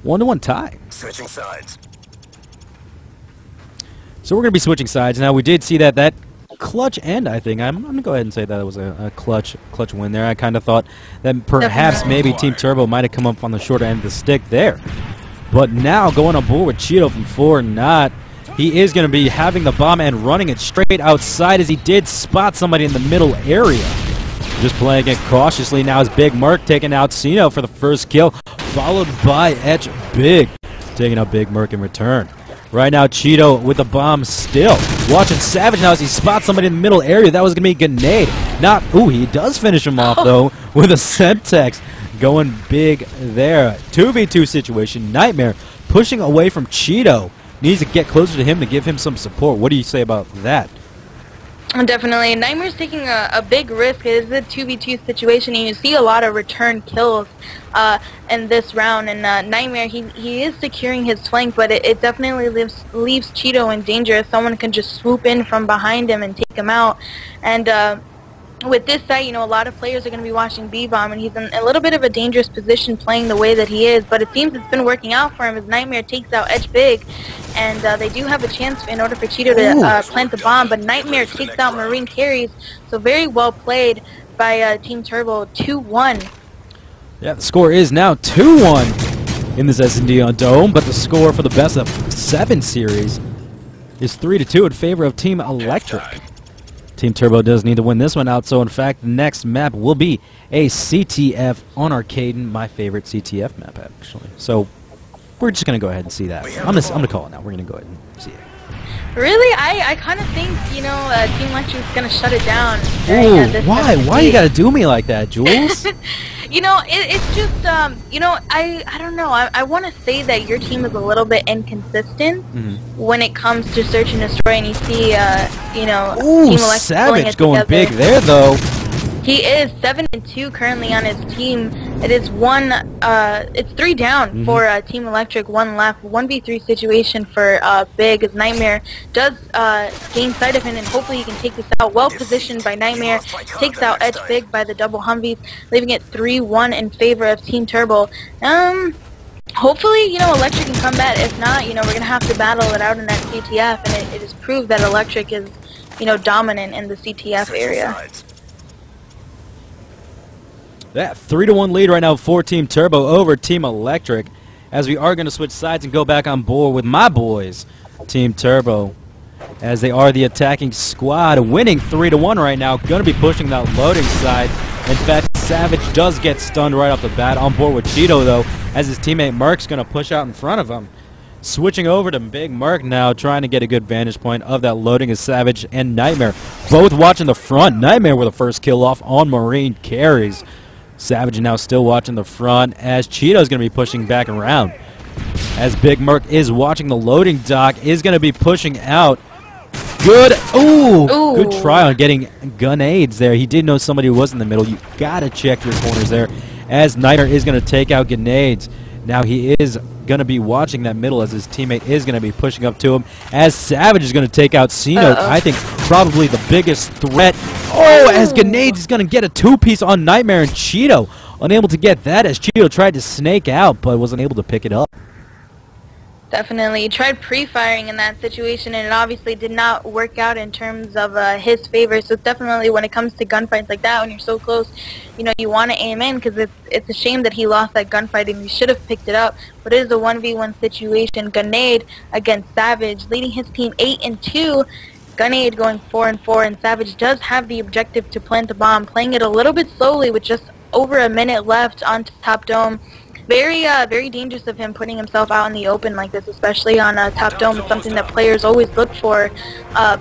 1-1 tie. Switching sides. So we're going to be switching sides now. We did see that clutch end. I think I'm going to go ahead and say that it was a clutch win there. I kind of thought that perhaps maybe Team Turbo might have come up on the shorter end of the stick there. But now going on board with Cheeto from 4-0. He is going to be having the bomb and running it straight outside as he did spot somebody in the middle area. Just playing it cautiously now is Big Merc taking out Cino for the first kill, followed by Etch Big taking out Big Merc in return. Right now Cheeto with the bomb still. Watching Savage now as he spots somebody in the middle area. That was going to be Grenade. Ooh, he does finish him off though with a Semtex going big there. 2v2 situation. Nightmare pushing away from Cheeto. Needs to get closer to him to give him some support. What do you say about that? Definitely. Nightmare's taking a big risk. It is a 2v2 situation, and you see a lot of return kills in this round. And Nightmare, he is securing his flank, but it definitely leaves Cheeto in danger if someone can just swoop in from behind him and take him out. And with this site, you know, a lot of players are going to be watching B-Bomb, and he's in a little bit of a dangerous position playing the way that he is, but it seems it's been working out for him as Nightmare takes out Edge Big, and they do have a chance in order for Cheeto to plant the bomb, but Nightmare takes out Marine Carries, so very well played by Team Turbo, 2-1. Yeah, the score is now 2-1 in this S&D on Dome, but the score for the best of 7 series is 3-2 in favor of Team Electric. Team Turbo does need to win this one out, so in fact the next map will be a CTF on Arcaden, my favorite CTF map actually. So we're just going to go ahead and see that. I'm gonna call it now. We're going to go ahead and see it. Really? I kind of think, you know, Team Electric is going to shut it down. Ooh, why? Why you got to do me like that, Jules? You know, it's just, you know, I don't know. I want to say that your team is a little bit inconsistent when it comes to search and destroy, and you see, you know, Team Electric Savage going big there, though. He is 7-2 currently on his team. It is it's 3 down for Team Electric, 1 left. 1v3 situation for Big as Nightmare does gain sight of him, and hopefully he can take this out. Well positioned by Nightmare, takes out Edge Big by the double Humvees, leaving it 3-1 in favor of Team Turbo. Hopefully, you know, Electric can come back. If not, you know, we're gonna have to battle it out in that CTF, and it has proved that Electric is, you know, dominant in the CTF area. That 3-1 lead right now for Team Turbo over Team Electric, as we are going to switch sides and go back on board with my boys, Team Turbo, as they are the attacking squad, winning 3-1 right now. Going to be pushing that loading side. In fact, Savage does get stunned right off the bat on board with Cheeto, though, as his teammate Merc's going to push out in front of him. Switching over to Big Mark now, trying to get a good vantage point of that loading is Savage and Nightmare. Both watching the front. Nightmare with the first kill off on Marine carries. Savage now still watching the front as Cheeto's going to be pushing back around. As Big Mark is watching the loading dock, is going to be pushing out. Good, good try on getting grenades there. He did know somebody was in the middle. You got to check your corners there. As Nightmare is going to take out grenades. Now he is going to be watching that middle as his teammate is going to be pushing up to him. As Savage is going to take out C-Note, I think probably the biggest threat. Oh, as grenades is going to get a two-piece on Nightmare and Cheeto. Unable to get that as Cheeto tried to snake out but wasn't able to pick it up. Definitely. He tried pre-firing in that situation, and it obviously did not work out in terms of his favor. So definitely when it comes to gunfights like that, when you're so close, you know, you want to aim in because it's a shame that he lost that gunfight and he should have picked it up. But it is a 1v1 situation. Grenade against Savage, leading his team 8-2. Grenade going 4-4, and Savage does have the objective to plant the bomb, playing it a little bit slowly with just over a minute left on top dome. Very dangerous of him putting himself out in the open like this, especially on top dome. It's something that players always look for,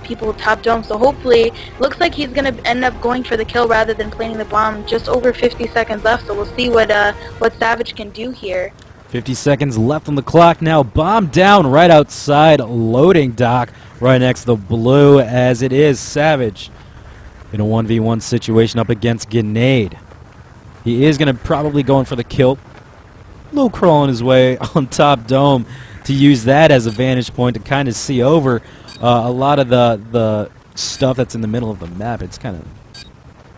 people top dome. So hopefully, looks like he's going to end up going for the kill rather than planting the bomb. Just over 50 seconds left, so we'll see what Savage can do here. 50 seconds left on the clock now. Bomb down right outside loading dock, right next to the blue, as it is Savage in a 1v1 situation up against Grenade. He is going to probably going for the kill. Little crawling his way on top dome to use that as a vantage point to kind of see over a lot of the stuff that's in the middle of the map. It's kind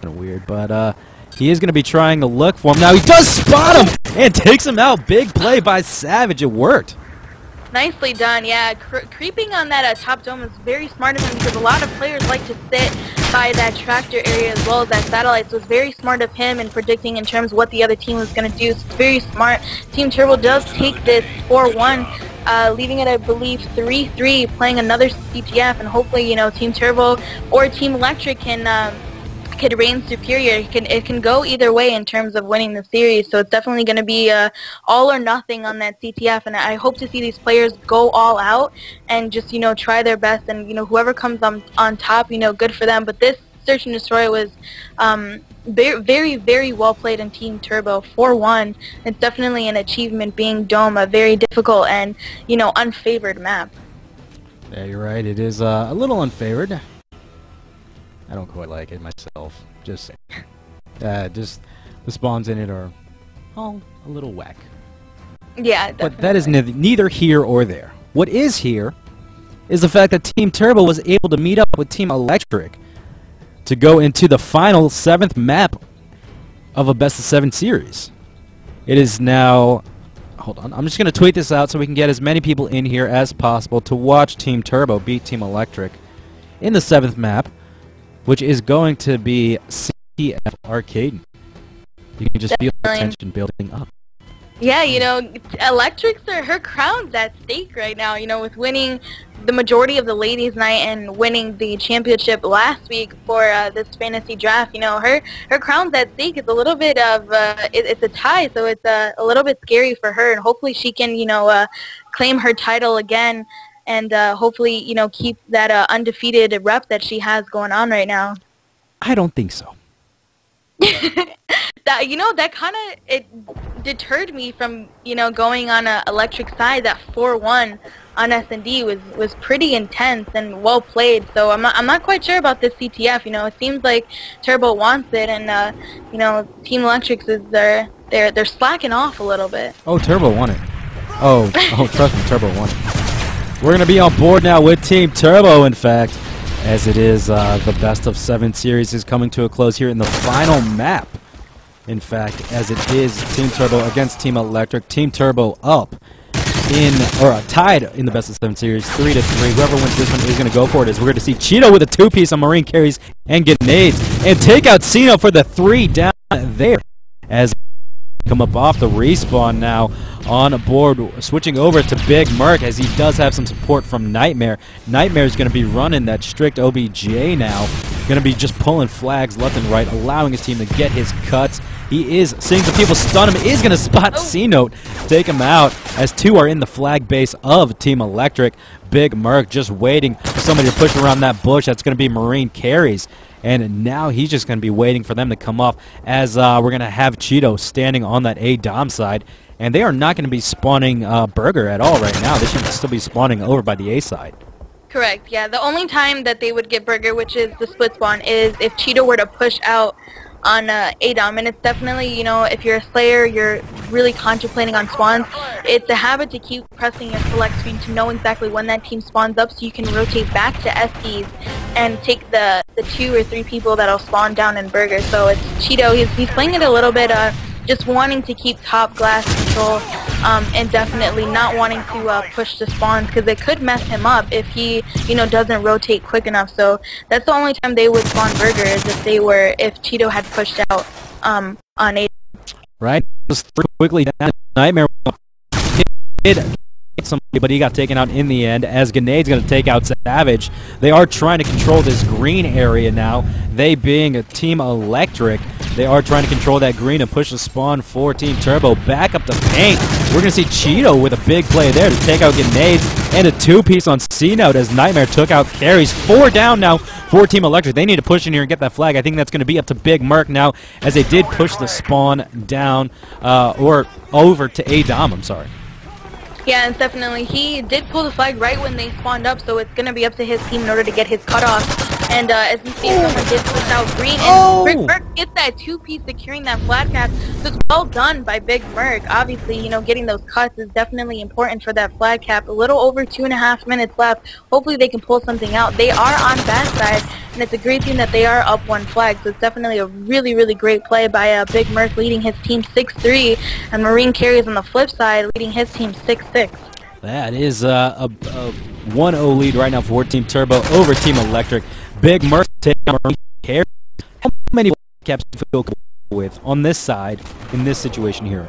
of weird, but he is going to be trying to look for him. Now he does spot him and takes him out. Big play by Savage. It worked. Nicely done, yeah. Creeping on that top dome is very smart of him because a lot of players like to sit by that tractor area as well as that satellite, so it's very smart of him in predicting in terms of what the other team was going to do. So it's very smart. Team Turbo does take this 4-1, leaving it, I believe, 3-3, playing another CTF, and hopefully, you know, Team Turbo or Team Electric can could reign superior. It can go either way in terms of winning the series, so it's definitely going to be all or nothing on that CTF, and I hope to see these players go all out and just, you know, try their best, and, you know, whoever comes on top, you know, good for them. But this search and destroy was very well played in Team Turbo. 4-1. It's definitely an achievement being Dome, a very difficult and, you know, unfavored map. Yeah, you're right. It is a little unfavored. I don't quite like it myself. Just the spawns in it are all a little whack. Yeah, definitely. But that is neither here or there. What is here is the fact that Team Turbo was able to meet up with Team Electric to go into the final 7th map of a best-of-7 series. It is now... Hold on. I'm just going to tweet this out so we can get as many people in here as possible to watch Team Turbo beat Team Electric in the 7th map, which is going to be CTF Arcade. You can just feel the tension building up. Yeah, you know, Electric's her crown's at stake right now, you know, with winning the majority of the ladies' night and winning the championship last week for this fantasy draft. You know, her crown's at stake. It's a little bit of, it's a tie, so it's a little bit scary for her, and hopefully she can, you know, claim her title again, and hopefully, you know, keep that undefeated rep that she has going on right now. I don't think so. That, you know, that kind of, it deterred me from, you know, going on a Electric side. That 4-1 on S&D was pretty intense and well played. So I'm not quite sure about this CTF. You know, it seems like Turbo wants it, and you know, Team Electric's is they're slacking off a little bit. Oh, Turbo won it. Oh, trust me, Turbo won it. We're going to be on board now with Team Turbo, in fact, as it is the best-of-7 series is coming to a close here in the final map. In fact, as it is Team Turbo against Team Electric. Team Turbo up tied in the best-of-7 series, 3-3. Whoever wins this one is going to go for it. As we're going to see Cheeto with a 2-piece on Marine carries and grenades, and take out Cino for the 3 down there. As come up off the respawn now on board, switching over to Big Merc as he does have some support from Nightmare. Nightmare is going to be running that strict OBJ now, going to be just pulling flags left and right, allowing his team to get his cuts He is seeing some people stun him. Is going to spot C-Note, take him out, as 2 are in the flag base of Team Electric. Big Merc just waiting for somebody to push around that bush. That's going to be Marine Carries. And now he's just going to be waiting for them to come off, as we're going to have Cheeto standing on that A-Dom side. And they are not going to be spawning Burger at all right now. They should still be spawning over by the A side. Correct, yeah. The only time that they would get Burger, which is the split spawn, is if Cheeto were to push out on A-Dom. And it's definitely, you know, if you're a Slayer, you're really contemplating on spawns, it's a habit to keep pressing your select screen to know exactly when that team spawns up, so you can rotate back to SDs and take the 2 or 3 people that'll spawn down in Burger. So it's Cheeto, he's playing it a little bit just wanting to keep top glass control, and definitely not wanting to push the spawns, because it could mess him up if he, you know, doesn't rotate quick enough. So that's the only time they would spawn Burger, is if Cheeto had pushed out on A. Right, just quickly down. Nightmare hit somebody, but he got taken out in the end, as Grenad's going to take out Savage. They are trying to control this green area now, they being a Team Electric. They are trying to control that green and push the spawn for Team Turbo back up the paint. We're going to see Cheeto with a big play there to take out Grenades, and a 2-piece on C-Note as Nightmare took out Carries. 4 down now for Team Electric. They need to push in here and get that flag. I think that's going to be up to Big Merc now, as they did push the spawn down, or over to A-Dom, I'm sorry. Yeah, and definitely. He did pull the flag right when they spawned up, so it's going to be up to his team in order to get his cutoff. And as we see, someone did push out green, and Big Merc gets that 2-piece securing that flat cap. So it's well done by Big Merc. Obviously, you know, getting those cuts is definitely important for that flag cap. A little over 2.5 minutes left. Hopefully they can pull something out. They are on bad side, and it's a great thing that they are up 1 flag. So it's definitely a really, really great play by Big Merc, leading his team 6-3, and Marine Carries on the flip side, leading his team 6-6. That is a 1-0 lead right now for Team Turbo over Team Electric. Big Merc taking out Marine Carries. How many caps do you feel comfortable with on this side in this situation here?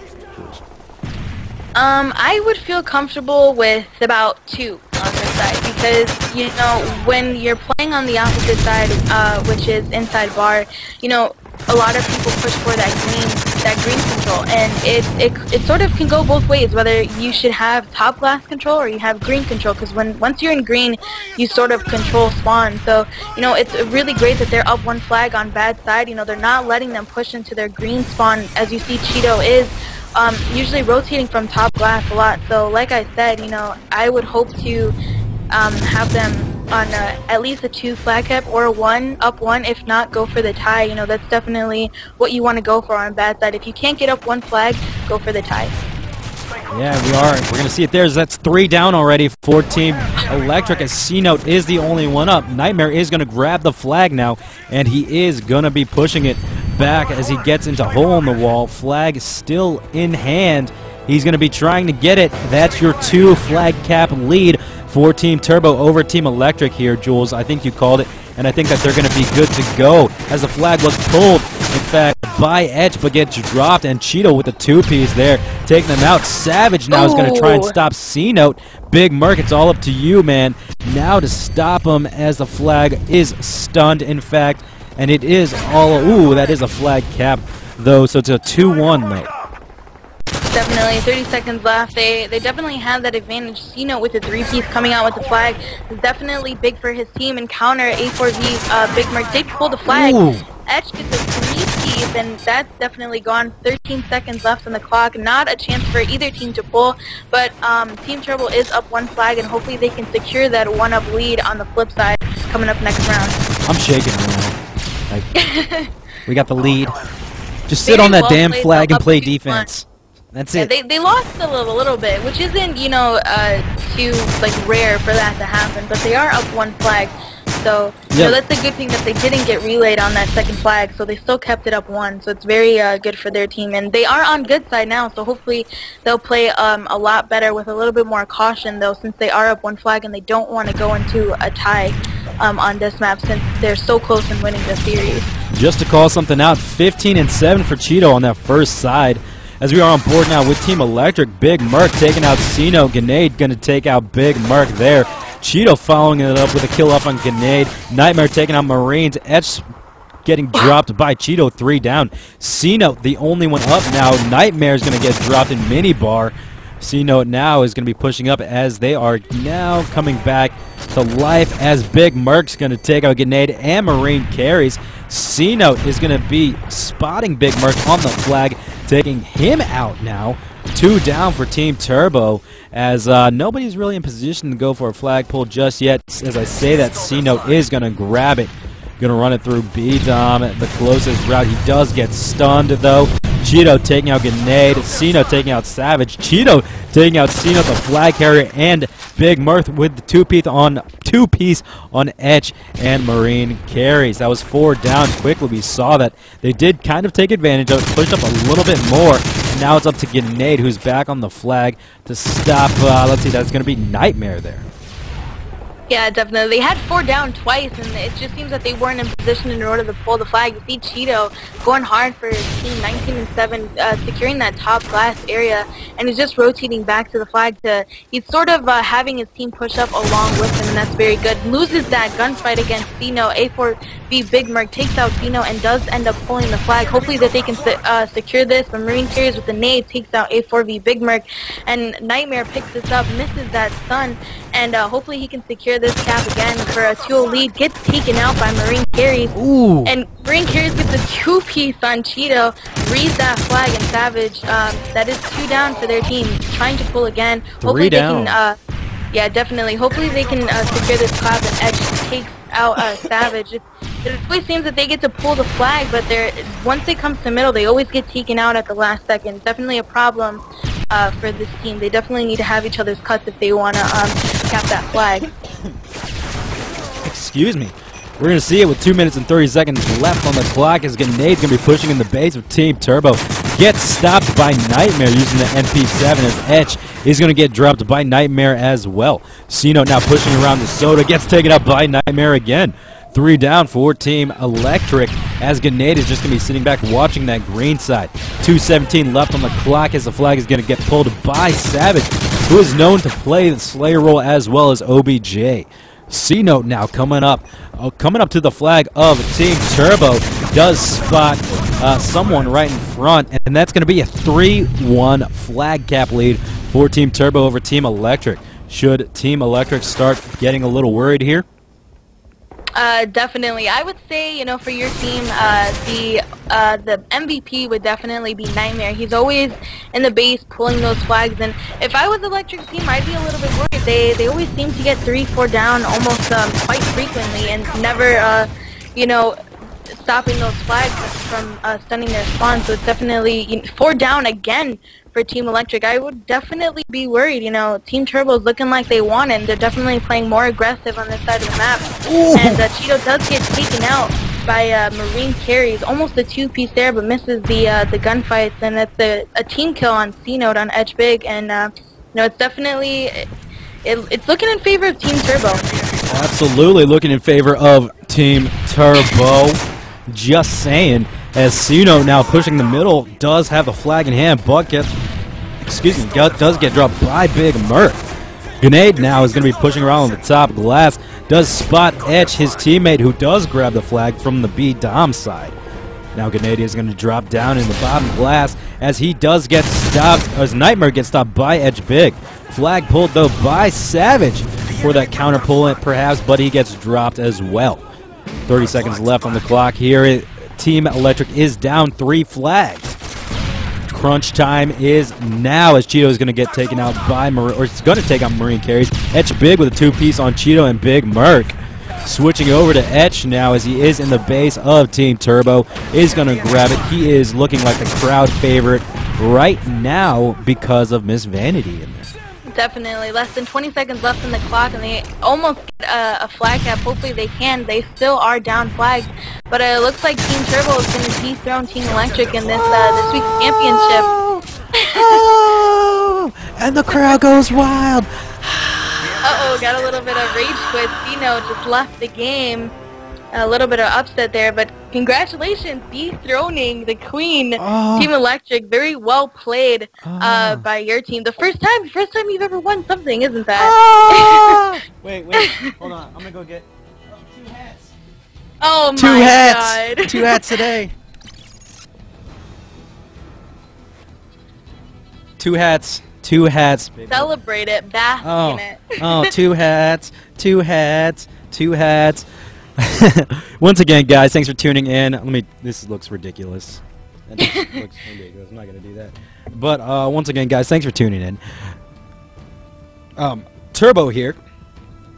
I would feel comfortable with about 2 on this side, because, you know, when you're playing on the opposite side, which is inside bar, you know, a lot of people push for that green control, and it sort of can go both ways, whether you should have top glass control or you have green control, because once you're in green, you sort of control spawn. So, you know, it's really great that they're up 1 flag on bad side. You know, they're not letting them push into their green spawn. As you see, Cheeto is usually rotating from top glass a lot. So like I said, you know, I would hope to have them on at least a 2 flag cap, or up 1, if not go for the tie. You know, that's definitely what you want to go for on bad side. If you can't get up 1 flag, go for the tie. Yeah, we are. We're going to see it there. That's 3 down already for Team Electric, as C-Note is the only one up. Nightmare is going to grab the flag now, and he is going to be pushing it back as he gets into hole in the wall. Flag still in hand. He's going to be trying to get it. That's your 2 flag cap lead for Team Turbo over Team Electric here, Jules. I think you called it, and I think that they're going to be good to go, as the flag was pulled, in fact, by Etch, but gets dropped, and Cheeto with the 2-piece there, taking them out. Savage now is going to try and stop C-Note. Big Merc, it's all up to you, man, now to stop him, as the flag is stunned, in fact, and it is all, ooh, that is a flag cap, though, so it's a 2-1, though. Definitely, 30 seconds left. They definitely have that advantage. C-Note with the 3-piece coming out with the flag is definitely big for his team. And counter A4V, Big Merc did pull the flag. Ooh. Etch gets a 3-piece, and that's definitely gone. 13 seconds left on the clock. Not a chance for either team to pull, but Team Turbo is up 1 flag, and hopefully they can secure that 1-up lead on the flip side coming up next round. I'm shaking right now. Like, we got the lead. Just sit on that damn flag and play defense. That's it. They lost a little bit, which isn't, you know, too rare for that to happen. But they are up 1 flag, so you know, that's a good thing that they didn't get relayed on that 2nd flag. So they still kept it up 1. So it's very good for their team, and they are on good side now. So hopefully they'll play a lot better with a little bit more caution, though, since they are up 1 flag and they don't want to go into a tie on this map, since they're so close in winning the series. Just to call something out, 15-7 for Cheeto on that first side. As we are on board now with Team Electric, Big Merc taking out C-Note. Grenade going to take out Big Merc there. Cheeto following it up with a kill up on Grenade. Nightmare taking out Marines. Etch getting dropped by Cheeto. 3 down. C-Note, the only one up now. Nightmare is going to get dropped in mini-bar. C-Note now is going to be pushing up as they are now coming back to life as Big Merc's going to take out Grenade and Marine carries. C-Note is going to be spotting Big Merc on the flag, taking him out now. 2 down for Team Turbo as nobody's really in position to go for a flag pull just yet. As I say that, C-Note is going to grab it. Going to run it through B-Dom, the closest route. He does get stunned, though. Cheeto taking out Grenade. C-Note taking out Savage. Cheeto taking out C-Note, the flag carrier, and Big Mirth with the two-piece on Etch and Marine carries. That was 4 down quickly. We saw that they did kind of take advantage of it, pushed up a little bit more. And now it's up to Grenade, who's back on the flag to stop. Let's see, that's going to be Nightmare there. Yeah, definitely. They had 4 down twice, and it just seems that they weren't in position in order to pull the flag. You see Cheeto going hard for team 19 and 7, securing that top glass area, and he's just rotating back to the flag. He's sort of having his team push up along with him, and that's very good. Loses that gunfight against Dino. A4V Big Merc takes out Dino and does end up pulling the flag. Hopefully that they can secure this. The Marine carries with the nade takes out A4V Big Merc, and Nightmare picks this up, misses that stun, and hopefully he can secure this cap again for a 2-0 lead. Gets taken out by Marine carries. Ooh. And Marine carries gets a 2-piece on Cheeto. Reads that flag and Savage. That is 2 down for their team. Trying to pull again. 3 down. They can, yeah, definitely. Hopefully they can secure this clap and Edge takes out Savage. It always seems that they get to pull the flag, but once it comes to middle, they always get taken out at the last second. Definitely a problem for this team. They definitely need to have each other's cuts if they want to cap that flag. Excuse me. We're going to see it with 2 minutes and 30 seconds left on the clock as Grenade's going to be pushing in the base of Team Turbo. Gets stopped by Nightmare using the NP7 as Etch is going to get dropped by Nightmare as well. C-Note now pushing around the soda. Gets taken out by Nightmare again. 3 down for Team Electric as Grenade is just going to be sitting back watching that green side. 2:17 left on the clock as the flag is going to get pulled by Savage, who is known to play the Slayer role as well as OBJ. C-Note now coming up to the flag of Team Turbo. Does spot someone right in front, and that's going to be a 3-1 flag cap lead for Team Turbo over Team Electric. Should Team Electric start getting a little worried here? Definitely. I would say, for your team, the MVP would definitely be Nightmare. He's always in the base pulling those flags, and if I was Electric's team, I'd be a little bit worried. They always seem to get 3-4 down almost quite frequently, and never, stopping those flags from stunning their spawn. So it's definitely 4 down again for Team Electric. I would definitely be worried. Team Turbo's looking like they want it, and they're definitely playing more aggressive on this side of the map. Ooh. And Cheeto does get taken out by Marine carries. Almost a 2-piece there, but misses the gunfights, and that's a team kill on C-Note on Edge Big, and it's definitely it's looking in favor of Team Turbo. Absolutely looking in favor of Team Turbo. Just saying, as C-Note now pushing the middle, does have the flag in hand, but does get dropped by Big Mirth. Grenade now is going to be pushing around on the top glass, does spot Etch, his teammate, who does grab the flag from the B-Dom side. Now Grenade is going to drop down in the bottom glass as he does get stopped, as Nightmare gets stopped by Edge Big. Flag pulled though by Savage for that counter pull perhaps, but he gets dropped as well. 30 seconds left on the clock here. Team Electric is down 3 flags. Crunch time is now as Cheeto is going to get taken out by Marine, or it's going to take out Marine carries. Etch Big with a 2-piece on Cheeto and Big Merc. Switching over to Etch now as he is in the base of Team Turbo. Is going to grab it. He is looking like the crowd favorite right now because of Miss Vanity in this. Definitely. Less than 20 seconds left on the clock, and they almost get a flag cap. Hopefully they can. They still are down flags, but it looks like Team Turbo is going to dethrone Team Electric in this week's championship. Oh, and the crowd goes wild. Uh-oh, got a little bit of rage quit. Dino just left the game. A little bit of upset there, but congratulations, dethroning the queen. Team Electric. Very well played by your team. The first time you've ever won something, isn't that? Wait, hold on. I'm gonna go get 2 hats. Oh my Two hats! god. 2 hats today. 2 hats. 2 hats. Baby. Celebrate it. Bask in it. Oh, 2 hats. 2 hats. 2 hats. Once again, guys, thanks for tuning in. This looks ridiculous. That just looks ridiculous. I'm not gonna do that. But once again, guys, thanks for tuning in. Turbo here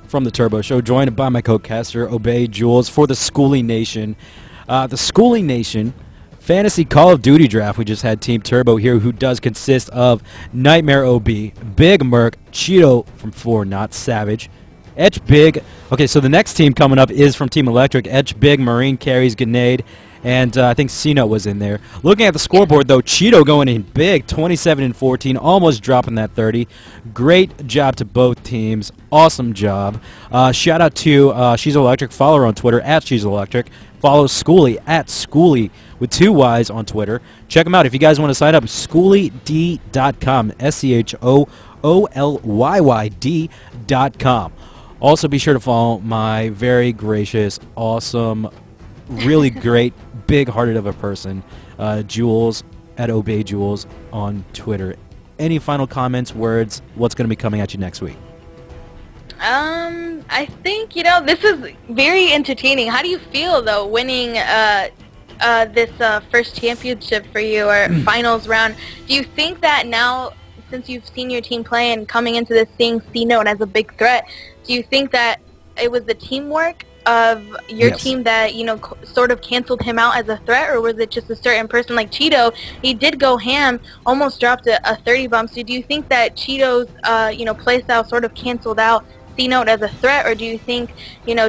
from the Turbo Show, joined by my co-caster Obey Jules for the Schoolyy Nation. The Schoolyy Nation Fantasy Call of Duty Draft. We just had Team Turbo here, who does consist of Nightmare OB, Big Merc, Cheeto from 4 Not Savage, Etch Big. Okay, so the next team coming up is from Team Electric. Etch Big, Marine Carries, Grenade, and I think C-Note was in there. Looking at the scoreboard, though, Cheeto going in big, 27 and 14, almost dropping that 30. Great job to both teams. Awesome job. Shout out to She's Electric. Follow her on Twitter at She's Electric. Follow Schoolyy at Schoolyy with 2 Y's on Twitter. Check them out if you guys want to sign up. Schoolyyd.com. SCHOOLYYD.com. Also, be sure to follow my very gracious, awesome, really great, big-hearted of a person, Jules at Obey Jules on Twitter. Any final comments, words? What's going to be coming at you next week? I think, this is very entertaining. How do you feel, though, winning this first championship for you, or finals round? Do you think that now, since you've seen your team play and coming into this seeing C-Note as a big threat, do you think that it was the teamwork of your team that, sort of canceled him out as a threat, or was it just a certain person like Cheeto? He did go ham, almost dropped a 30 bump. So do you think that Cheeto's, playstyle sort of canceled out C-Note as a threat, or do you think,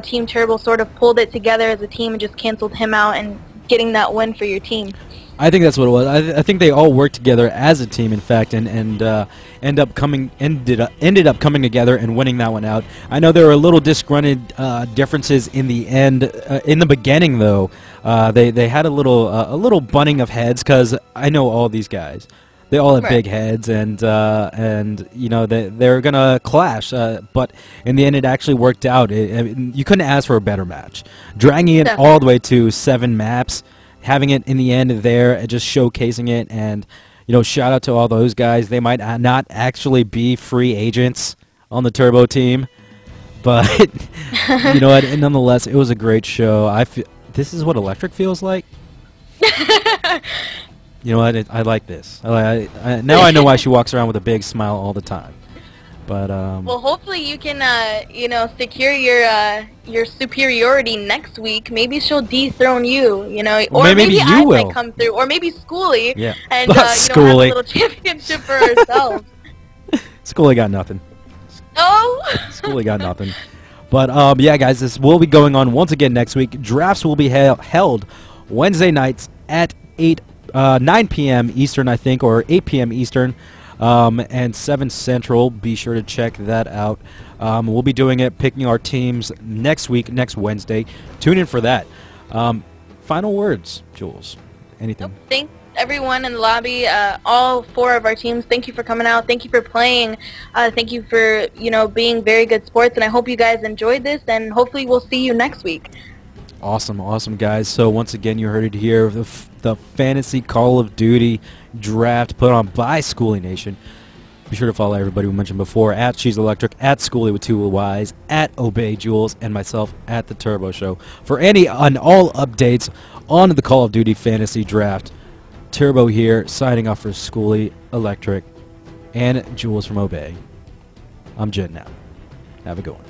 Team Turbo sort of pulled it together as a team and just canceled him out and getting that win for your team? I think that's what it was. I think they all worked together as a team, in fact, and ended up coming together and winning that one out. I know there were a little disgruntled differences in the end. In the beginning, though, they had a little butting of heads, because I know all these guys. They all have big heads, and they're gonna clash. But in the end, it actually worked out. You couldn't ask for a better match. Dragging it all the way to 7 maps. Having it in the end there, just showcasing it, and shout out to all those guys. They might not actually be free agents on the Turbo team, but you know what? Nonetheless, it was a great show. This is what Electric feels like. You know what? I like this. Now I know why she walks around with a big smile all the time. But well, hopefully you can secure your superiority next week. Maybe she'll dethrone you, or maybe I might come through, or maybe Schoolyy, and have a little championship for ourselves. Schoolyy got nothing. Oh. Schoolyy got nothing. But yeah, guys, this will be going on once again next week. Drafts will be held Wednesday nights at 9 p.m. Eastern, I think, or 8 p.m. Eastern. And 7 Central. Be sure to check that out. We'll be doing it, picking our teams next week, next Wednesday. Tune in for that. Final words, Jules. Anything? Thank everyone in the lobby, all 4 of our teams. Thank you for coming out. Thank you for playing. Thank you for being very good sports. And I hope you guys enjoyed this. And hopefully we'll see you next week. Awesome, awesome, guys. So once again, you heard it here, the Fantasy Call of Duty Draft put on by Schoolyy Nation. Be sure to follow everybody we mentioned before, at She's Electric, at Schoolyy with 2 Y's, at Obey Jules, and myself at The Turbo Show. For any and all updates on the Call of Duty Fantasy Draft, Turbo here, signing off for Schoolyy, Electric, and Jules from Obey. I'm Jen now. Have a good one.